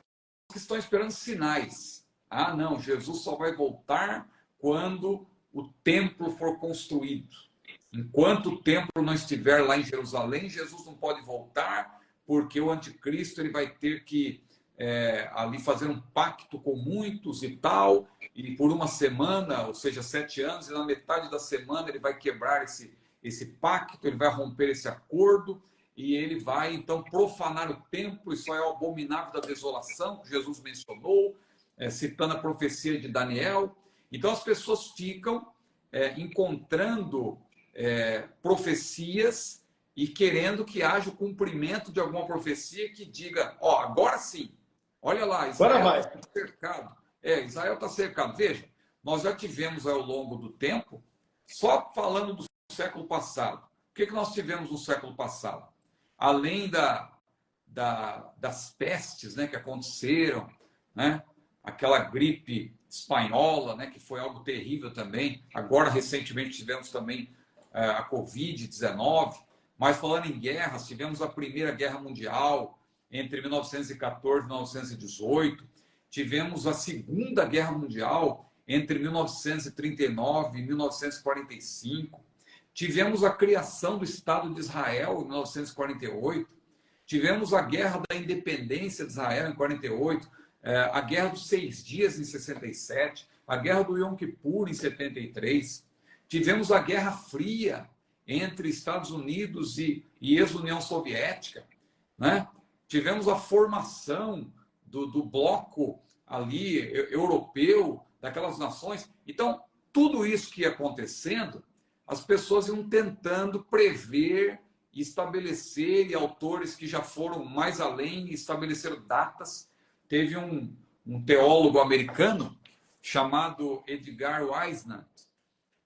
que estão esperando sinais. Ah, não, Jesus só vai voltar quando o templo for construído. Enquanto o templo não estiver lá em Jerusalém, Jesus não pode voltar, porque o anticristo ele vai ter que ali fazer um pacto com muitos e tal, e por uma semana, ou seja, 7 anos, e na metade da semana ele vai quebrar esse pacto, ele vai romper esse acordo, e ele vai, então, profanar o templo. Isso é o abominável da desolação, que Jesus mencionou, citando a profecia de Daniel. Então, as pessoas ficam encontrando profecias e querendo que haja o cumprimento de alguma profecia que diga, ó, agora sim, olha lá, Israel está cercado. Israel está cercado. Veja, nós já tivemos ao longo do tempo, só falando do século passado. O que nós tivemos no século passado? Além das pestes, né, que aconteceram, né? aquela gripe espanhola, né, que foi algo terrível também. Agora, recentemente, tivemos também a Covid-19. Mas falando em guerras, tivemos a Primeira Guerra Mundial entre 1914 e 1918. Tivemos a Segunda Guerra Mundial entre 1939 e 1945. Tivemos a criação do Estado de Israel em 1948. Tivemos a Guerra da Independência de Israel em 48, a Guerra dos 6 Dias em 67, a Guerra do Yom Kippur em 73. Tivemos a Guerra Fria entre Estados Unidos e ex-União Soviética, né? Tivemos a formação do bloco ali europeu, daquelas nações. Então, tudo isso que ia acontecendo, as pessoas iam tentando prever, estabelecer, e autores que já foram mais além, estabeleceram datas. Teve um teólogo americano chamado Edgar Whisenant,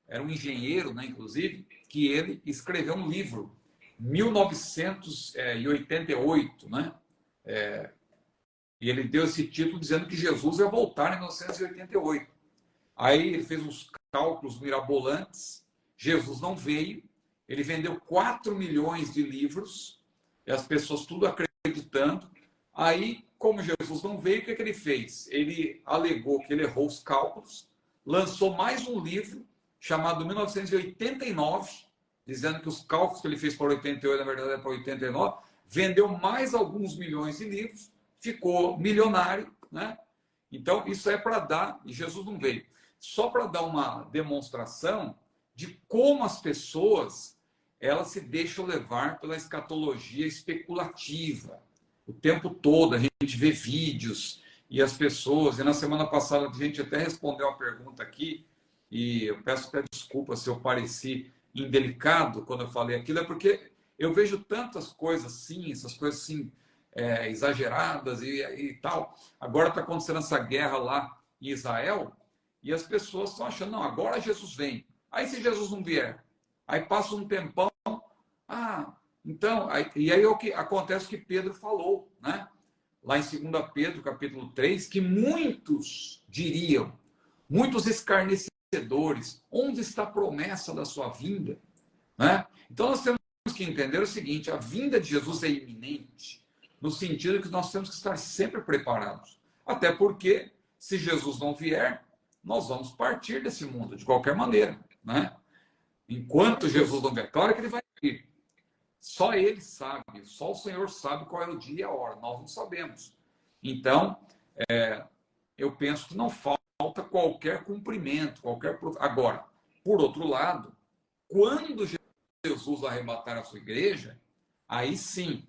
era um engenheiro, né, inclusive, que ele escreveu um livro, 1988, né? E ele deu esse título dizendo que Jesus ia voltar em 1988. Aí ele fez uns cálculos mirabolantes, Jesus não veio, ele vendeu 4 milhões de livros, e as pessoas tudo acreditando. Aí, como Jesus não veio, o que ele fez? Ele alegou que ele errou os cálculos, lançou mais um livro, chamado 1989, dizendo que os cálculos que ele fez para 88, na verdade, é para 89, vendeu mais alguns milhões de livros, ficou milionário, né? Então, isso é para dar, e Jesus não veio, só para dar uma demonstração de como as pessoas, elas se deixam levar pela escatologia especulativa. O tempo todo, a gente vê vídeos, e as pessoas, e na semana passada a gente até respondeu uma pergunta aqui, e eu peço até desculpa se eu pareci indelicado quando eu falei aquilo, é porque eu vejo tantas coisas assim, essas coisas assim, exageradas e tal. Agora está acontecendo essa guerra lá em Israel, e as pessoas estão achando, não, agora Jesus vem. Aí se Jesus não vier, aí passa um tempão, então, e aí é o que acontece que Pedro falou, né? Lá em 2 Pedro, capítulo 3, que muitos diriam, muitos escarnecedores, onde está a promessa da sua vinda? Né? Então nós temos que entender o seguinte, a vinda de Jesus é iminente, no sentido que nós temos que estar sempre preparados. Até porque, se Jesus não vier, nós vamos partir desse mundo, de qualquer maneira. Né? Enquanto Jesus não vier, claro que ele vai vir. Só ele sabe, só o Senhor sabe qual é o dia e a hora, nós não sabemos. Então, eu penso que não falta qualquer cumprimento, Agora, por outro lado, quando Jesus arrebatar a sua igreja, aí sim,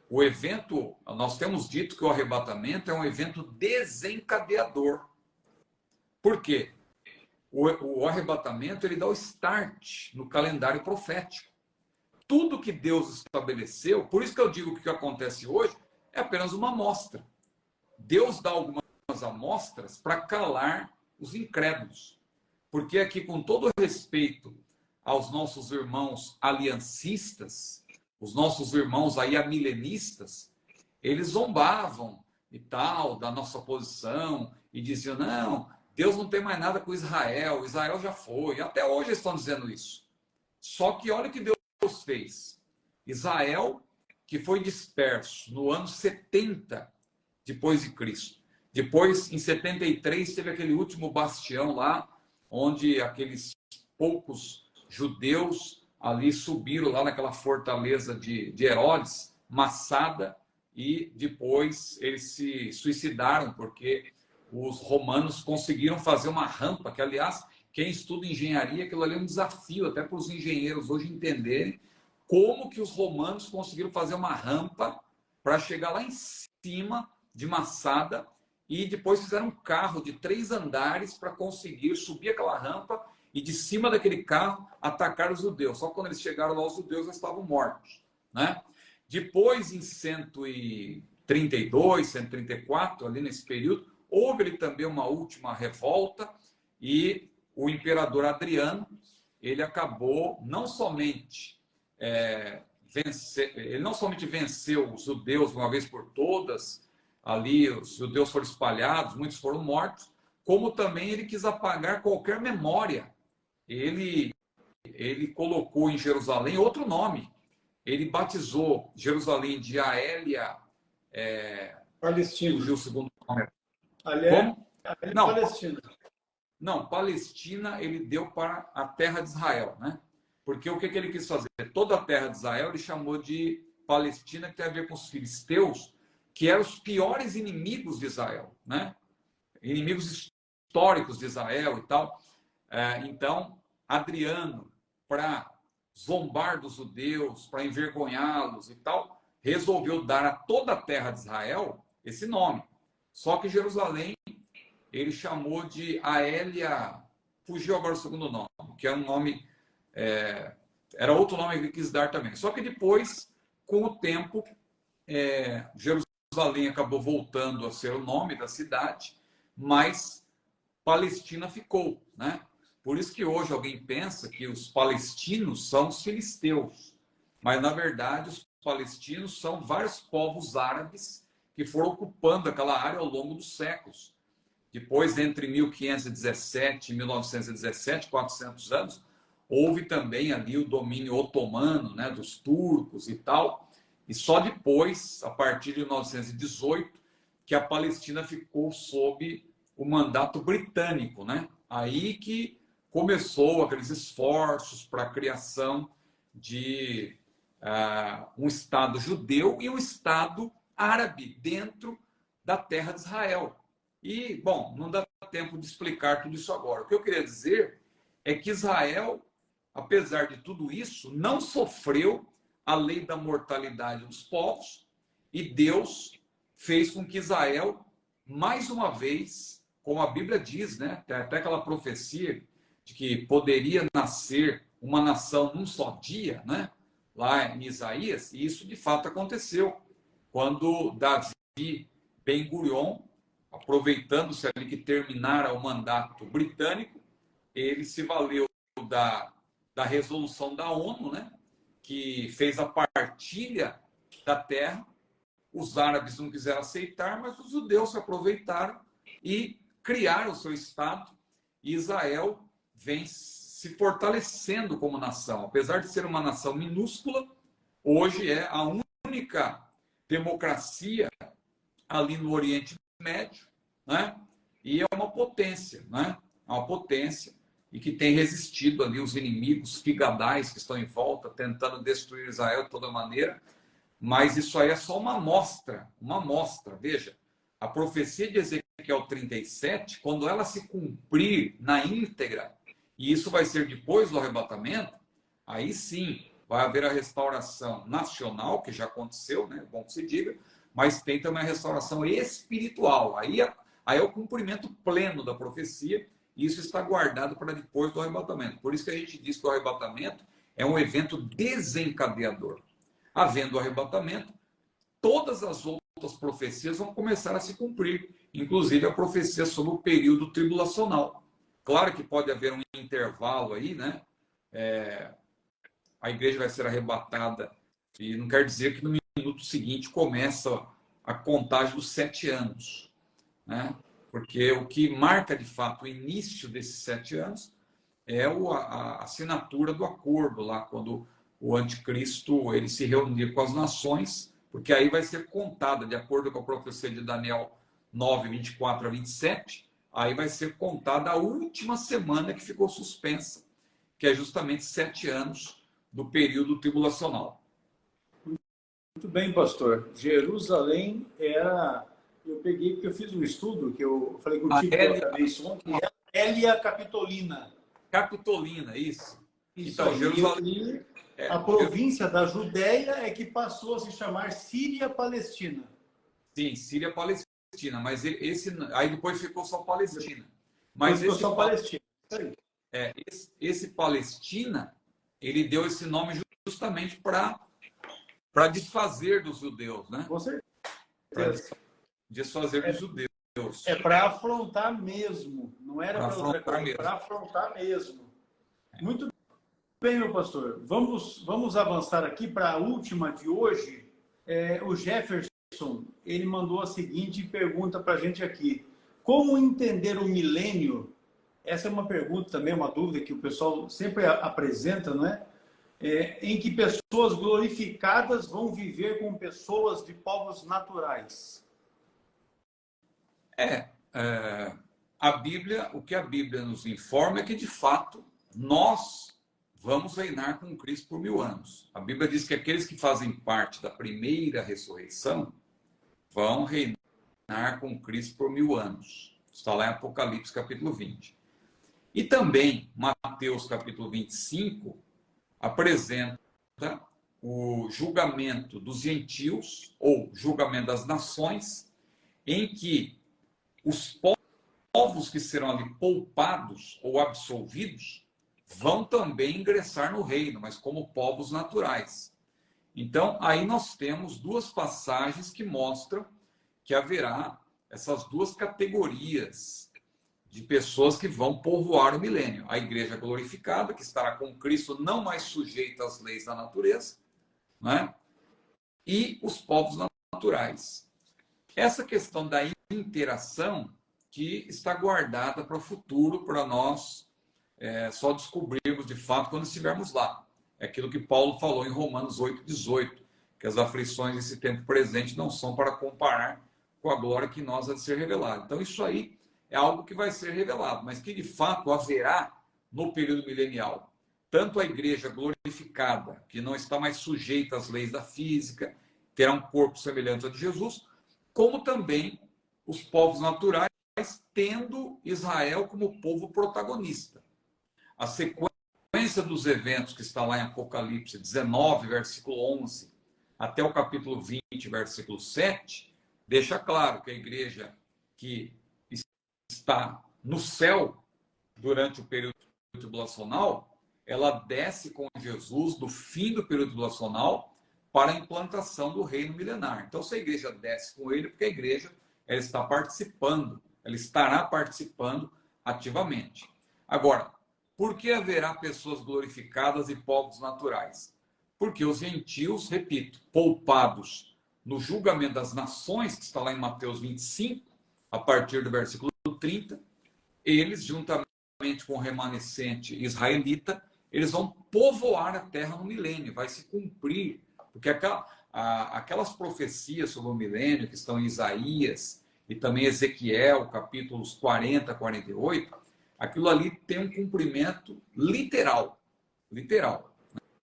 o evento, nós temos dito que o arrebatamento é um evento desencadeador. Por quê? O arrebatamento, ele dá o start no calendário profético. Tudo que Deus estabeleceu, por isso que eu digo que o que acontece hoje é apenas uma amostra. Deus dá algumas amostras para calar os incrédulos. Porque aqui, com todo respeito aos nossos irmãos aliancistas, os nossos irmãos aí amilenistas, eles zombavam e tal, da nossa posição, e diziam, não, Deus não tem mais nada com Israel, Israel já foi. Até hoje eles estão dizendo isso. Só que olha o que Deus fez. Israel, que foi disperso no ano 70 depois de Cristo. Depois, em 73, teve aquele último bastião lá, onde aqueles poucos judeus ali subiram lá naquela fortaleza de Herodes, Massada, e depois eles se suicidaram, porque os romanos conseguiram fazer uma rampa, que, aliás, quem estuda engenharia, aquilo ali é um desafio até para os engenheiros hoje entenderem como que os romanos conseguiram fazer uma rampa para chegar lá em cima de Massada, e depois fizeram um carro de 3 andares para conseguir subir aquela rampa e de cima daquele carro atacar os judeus. Só que quando eles chegaram lá, os judeus já estavam mortos. Né? Depois, em 132, 134, ali nesse período, houve ali também uma última revolta, e o imperador Adriano, ele acabou não somente ele não somente venceu os judeus de uma vez por todas, ali os judeus foram espalhados, muitos foram mortos, como também ele quis apagar qualquer memória. Ele colocou em Jerusalém outro nome. Ele batizou Jerusalém de Aélia... Palestina. Fugiu o segundo nome. Como? Não, Palestina. Não, Palestina ele deu para a terra de Israel, né? Porque o que ele quis fazer? Toda a terra de Israel ele chamou de Palestina, que tem a ver com os filisteus, que eram os piores inimigos de Israel, né? Inimigos históricos de Israel e tal. Então, Adriano, para zombar dos judeus, para envergonhá-los e tal, resolveu dar a toda a terra de Israel esse nome. Só que Jerusalém ele chamou de Aélia, fugiu agora o segundo nome, que é um nome, era outro nome que ele quis dar também. Só que depois, com o tempo, Jerusalém acabou voltando a ser o nome da cidade, mas Palestina ficou, né? Por isso que hoje alguém pensa que os palestinos são os filisteus, mas na verdade os palestinos são vários povos árabes que foram ocupando aquela área ao longo dos séculos. Depois, entre 1517 e 1917, 400 anos, houve também ali o domínio otomano, né, dos turcos e tal. E só depois, a partir de 1918, que a Palestina ficou sob o mandato britânico, né? Aí que começou aqueles esforços para a criação de um Estado judeu e um Estado árabe dentro da terra de Israel. E, bom, não dá tempo de explicar tudo isso agora. O que eu queria dizer é que Israel, apesar de tudo isso, não sofreu a lei da mortalidade dos povos e Deus fez com que Israel, mais uma vez, como a Bíblia diz, né, tem até aquela profecia de que poderia nascer uma nação num só dia, né, lá em Isaías, e isso de fato aconteceu, quando Davi Ben-Gurion, aproveitando-se ali que terminara o mandato britânico, ele se valeu da resolução da ONU, né, que fez a partilha da terra. Os árabes não quiseram aceitar, mas os judeus se aproveitaram e criaram o seu Estado. E Israel vem se fortalecendo como nação. Apesar de ser uma nação minúscula, hoje é a única democracia ali no Oriente Médio, né? E é uma potência, né? É uma potência e que tem resistido ali os inimigos figadais que estão em volta, tentando destruir Israel de toda maneira. Mas isso aí é só uma amostra, uma amostra. Veja, a profecia de Ezequiel 37, quando ela se cumprir na íntegra, e isso vai ser depois do arrebatamento, aí sim vai haver a restauração nacional, que já aconteceu, né? Bom que se diga, mas tem também a restauração espiritual. Aí é o cumprimento pleno da profecia, e isso está guardado para depois do arrebatamento. Por isso que a gente diz que o arrebatamento é um evento desencadeador. Havendo o arrebatamento, todas as outras profecias vão começar a se cumprir, inclusive a profecia sobre o período tribulacional. Claro que pode haver um intervalo aí, né? A igreja vai ser arrebatada, e não quer dizer que no minuto seguinte começa a contagem dos 7 anos, né? Porque o que marca de fato o início desses 7 anos é a assinatura do acordo lá, quando o anticristo ele se reunir com as nações, porque aí vai ser contada, de acordo com a profecia de Daniel 9, 24 a 27, aí vai ser contada a última semana que ficou suspensa, que é justamente 7 anos do período tribulacional. Muito bem, pastor. Jerusalém era... Eu peguei porque eu fiz um estudo, que eu falei contigo que eu acabei isso ontem, que é Aélia Capitolina. Capitolina, isso. Isso então, aí. Jerusalém... A província da Judéia é que passou a se chamar Síria-Palestina. Sim, Síria-Palestina, mas aí depois ficou só Palestina. Mas ficou só Palestina. Esse Palestina, ele deu esse nome justamente para desfazer dos judeus, né? Com certeza. Para desfazer dos judeus. É para afrontar mesmo, não era para outra coisa, para afrontar mesmo. Muito bem, meu pastor. Vamos avançar aqui para a última de hoje. O Jefferson Anderson, ele mandou a seguinte pergunta para a gente aqui. Como entender o milênio? Essa é uma pergunta também, uma dúvida que o pessoal sempre apresenta, não é? Em que pessoas glorificadas vão viver com pessoas de povos naturais. A Bíblia, o que a Bíblia nos informa é que, de fato, nós vamos reinar com Cristo por 1000 anos. A Bíblia diz que aqueles que fazem parte da primeira ressurreição vão reinar com Cristo por 1000 anos. Está lá em Apocalipse, capítulo 20. E também, Mateus, capítulo 25, apresenta o julgamento dos gentios, ou julgamento das nações, em que os povos que serão ali poupados ou absolvidos vão também ingressar no reino, mas como povos naturais. Então, aí nós temos duas passagens que mostram que haverá essas duas categorias de pessoas que vão povoar o milênio. A igreja glorificada, que estará com Cristo, não mais sujeita às leis da natureza, né? E os povos naturais. Essa questão da interação que está guardada para o futuro, para nós só descobrirmos de fato quando estivermos lá. É aquilo que Paulo falou em Romanos 8,18, que as aflições desse tempo presente não são para comparar com a glória que nós há de ser revelada. Então isso aí é algo que vai ser revelado, mas que de fato haverá no período milenial. Tanto a igreja glorificada, que não está mais sujeita às leis da física, terá um corpo semelhante ao de Jesus, como também os povos naturais, tendo Israel como povo protagonista. A sequência dos eventos que está lá em Apocalipse 19, versículo 11, até o capítulo 20, versículo 7, deixa claro que a igreja que está no céu durante o período tribulacional, ela desce com Jesus do fim do período tribulacional para a implantação do reino milenar. Então, se a igreja desce com ele, porque a igreja ela está participando, ela estará participando ativamente. Agora, por que haverá pessoas glorificadas e povos naturais? Porque os gentios, repito, poupados no julgamento das nações, que está lá em Mateus 25, a partir do versículo 30, eles, juntamente com o remanescente israelita, eles vão povoar a terra no milênio, vai se cumprir, porque aquelas profecias sobre o milênio que estão em Isaías e também Ezequiel, capítulos 40 a 48, aquilo ali tem um cumprimento literal,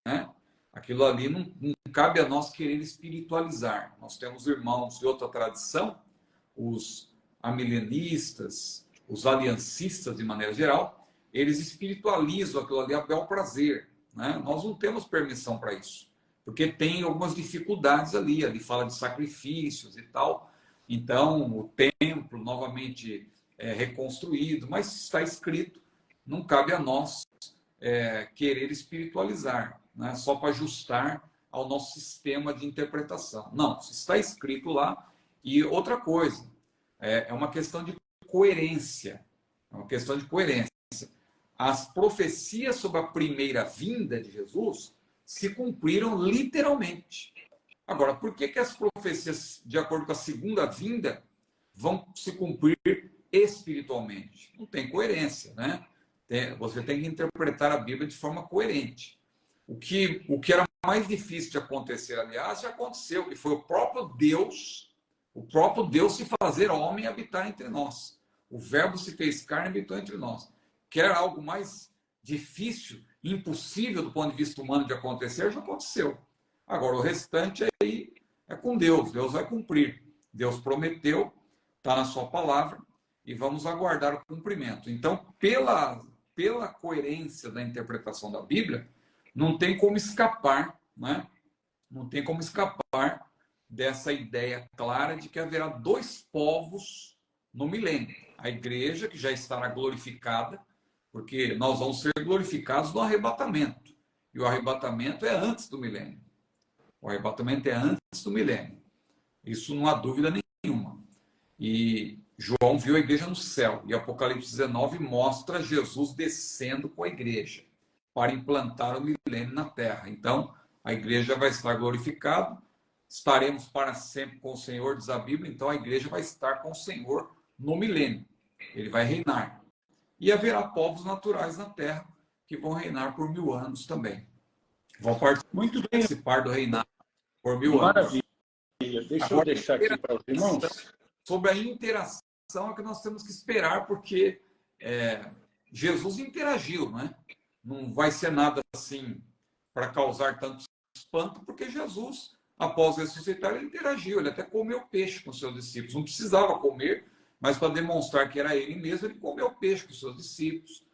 né? Aquilo ali não cabe a nós querer espiritualizar. Nós temos irmãos de outra tradição, os amilenistas, os aliancistas de maneira geral, eles espiritualizam aquilo ali a bel prazer, né? Nós não temos permissão para isso, porque tem algumas dificuldades ali, ali fala de sacrifícios e tal, então o templo novamente reconstruído, mas está escrito, não cabe a nós querer espiritualizar, né? Só para ajustar ao nosso sistema de interpretação. Não, está escrito lá. E outra coisa, é uma questão de coerência. É uma questão de coerência. As profecias sobre a primeira vinda de Jesus se cumpriram literalmente. Agora, por que as profecias, de acordo com a segunda vinda, vão se cumprir espiritualmente? Não tem coerência, né? Você tem que interpretar a Bíblia de forma coerente. O que era mais difícil de acontecer, aliás, já aconteceu, que foi o próprio Deus se fazer homem e habitar entre nós. O Verbo se fez carne e habitou entre nós. Que era algo mais difícil, impossível do ponto de vista humano de acontecer, já aconteceu. Agora, o restante aí é com Deus. Deus vai cumprir. Deus prometeu, está na sua palavra, e vamos aguardar o cumprimento. Então, pela coerência da interpretação da Bíblia, não tem como escapar, né? Não tem como escapar dessa ideia clara de que haverá dois povos no milênio. A igreja, que já estará glorificada, porque nós vamos ser glorificados no arrebatamento. E o arrebatamento é antes do milênio. O arrebatamento é antes do milênio. Isso não há dúvida nenhuma. E João viu a igreja no céu. E Apocalipse 19 mostra Jesus descendo com a igreja para implantar o milênio na terra. Então, a igreja vai estar glorificada estaremos para sempre com o Senhor, diz a Bíblia, então a igreja vai estar com o Senhor no milênio. Ele vai reinar. E haverá povos naturais na terra que vão reinar por 1000 anos também. Vão Muito bem. participar do reinado por 1000 anos. Maravilha. Deixa eu deixar aqui para os irmãos. Sobre a interação é que nós temos que esperar, porque Jesus interagiu, né? Não vai ser nada assim para causar tanto espanto, porque Jesus, após ressuscitar, ele interagiu, ele até comeu peixe com seus discípulos. Não precisava comer, mas para demonstrar que era ele mesmo, ele comeu peixe com seus discípulos,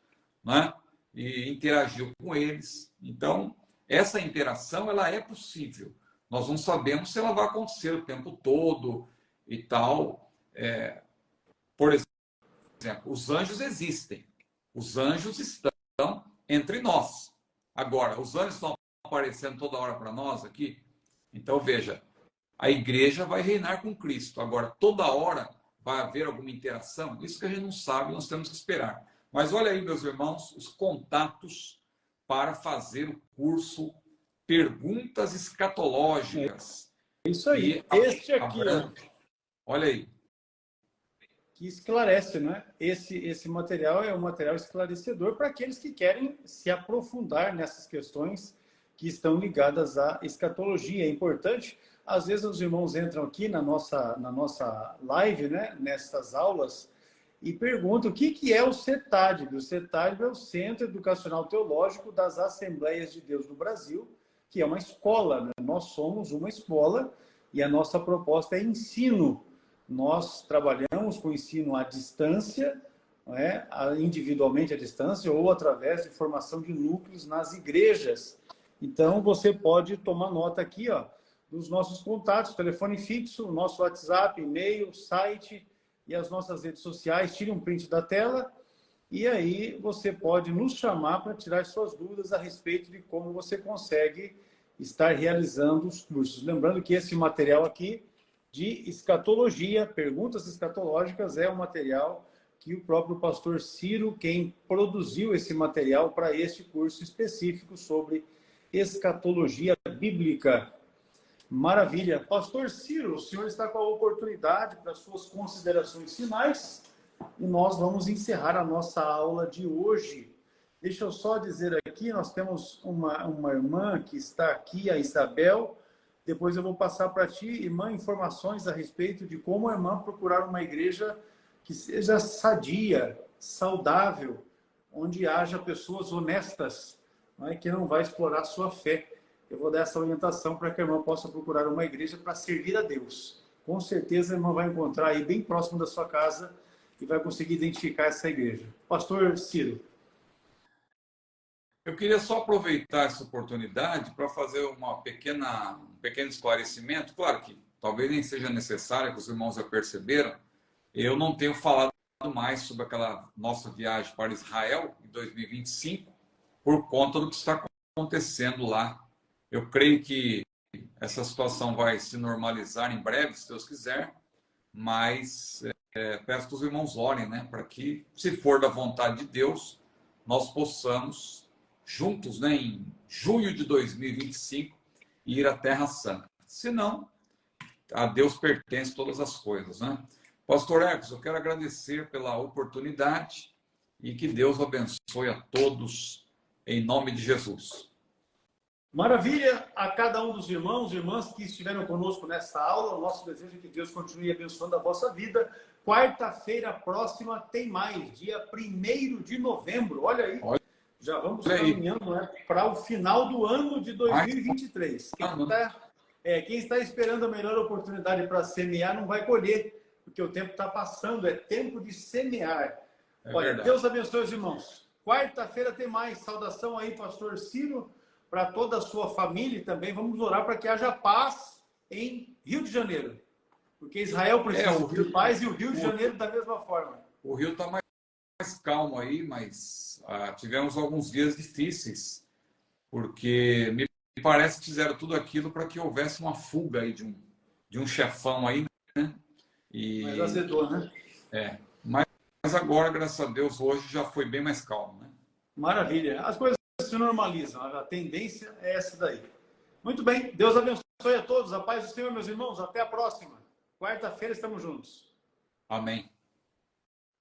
né? E interagiu com eles. Então, essa interação, ela é possível. Nós não sabemos se ela vai acontecer o tempo todo e tal. Por exemplo, os anjos existem. Os anjos estão entre nós. Agora, os anjos estão aparecendo toda hora para nós aqui. Então, veja, a igreja vai reinar com Cristo. Agora, toda hora vai haver alguma interação? Isso que a gente não sabe, nós temos que esperar. Mas olha aí, meus irmãos, os contatos para fazer o curso Perguntas Escatológicas. Isso aí. Este aqui, olha aí. Que esclarece, né? Esse material é um material esclarecedor para aqueles que querem se aprofundar nessas questões que estão ligadas à escatologia. É importante, às vezes os irmãos entram aqui na nossa live, né? Nessas aulas, e perguntam o que é o CETADB. O CETADB é o Centro Educacional Teológico das Assembleias de Deus do Brasil, que é uma escola, né? Nós somos uma escola e a nossa proposta é ensino. Nós trabalhamos com ensino à distância, né? Individualmente à distância, ou através de formação de núcleos nas igrejas. Então, você pode tomar nota aqui, ó, dos nossos contatos, telefone fixo, nosso WhatsApp, e-mail, site e as nossas redes sociais. Tire um print da tela e aí você pode nos chamar para tirar suas dúvidas a respeito de como você consegue estar realizando os cursos. Lembrando que esse material aqui de escatologia, perguntas escatológicas, é um material que o próprio pastor Ciro, quem produziu esse material para este curso específico sobre escatologia bíblica. Maravilha. Pastor Ciro, o senhor está com a oportunidade para suas considerações finais e nós vamos encerrar a nossa aula de hoje. Deixa eu só dizer aqui, nós temos uma irmã que está aqui, a Isabel. Depois eu vou passar para ti, irmã, informações a respeito de como a irmã procurar uma igreja que seja sadia, saudável, onde haja pessoas honestas, não é, que não vai explorar a sua fé. Eu vou dar essa orientação para que a irmã possa procurar uma igreja para servir a Deus. Com certeza a irmã vai encontrar aí bem próximo da sua casa e vai conseguir identificar essa igreja. Pastor Ciro. Eu queria só aproveitar essa oportunidade para fazer um pequeno esclarecimento. Claro que talvez nem seja necessário, que os irmãos já perceberam. Eu não tenho falado mais sobre aquela nossa viagem para Israel em 2025 por conta do que está acontecendo lá. Eu creio que essa situação vai se normalizar em breve, se Deus quiser, mas peço que os irmãos orem, né, para que, se for da vontade de Deus, nós possamos juntos, né, em junho de 2025, ir à Terra Santa. Se não, a Deus pertence todas as coisas, né? Pastor Hercules, eu quero agradecer pela oportunidade e que Deus abençoe a todos, em nome de Jesus. Maravilha a cada um dos irmãos e irmãs que estiveram conosco nessa aula. O nosso desejo é que Deus continue abençoando a vossa vida. Quarta-feira próxima tem mais, dia 1º de novembro. Olha aí. Já vamos caminhando, né, para o final do ano de 2023. Quem está esperando a melhor oportunidade para semear não vai colher, porque o tempo está passando, é tempo de semear. Olha, verdade. Deus abençoe os irmãos. Quarta-feira tem mais. Saudação aí, pastor Ciro, para toda a sua família e também vamos orar para que haja paz em Rio de Janeiro. Porque Israel precisa de paz e o Rio de Janeiro da mesma forma. O Rio está mais calmo aí, mas tivemos alguns dias difíceis, porque me parece que fizeram tudo aquilo para que houvesse uma fuga aí de um chefão aí, né? Mas azedou, né? Mas agora, graças a Deus, hoje já foi bem mais calmo, né? Maravilha. As coisas se normalizam, a tendência é essa daí. Muito bem. Deus abençoe a todos. A paz do Senhor, meus irmãos. Até a próxima. Quarta-feira estamos juntos. Amém.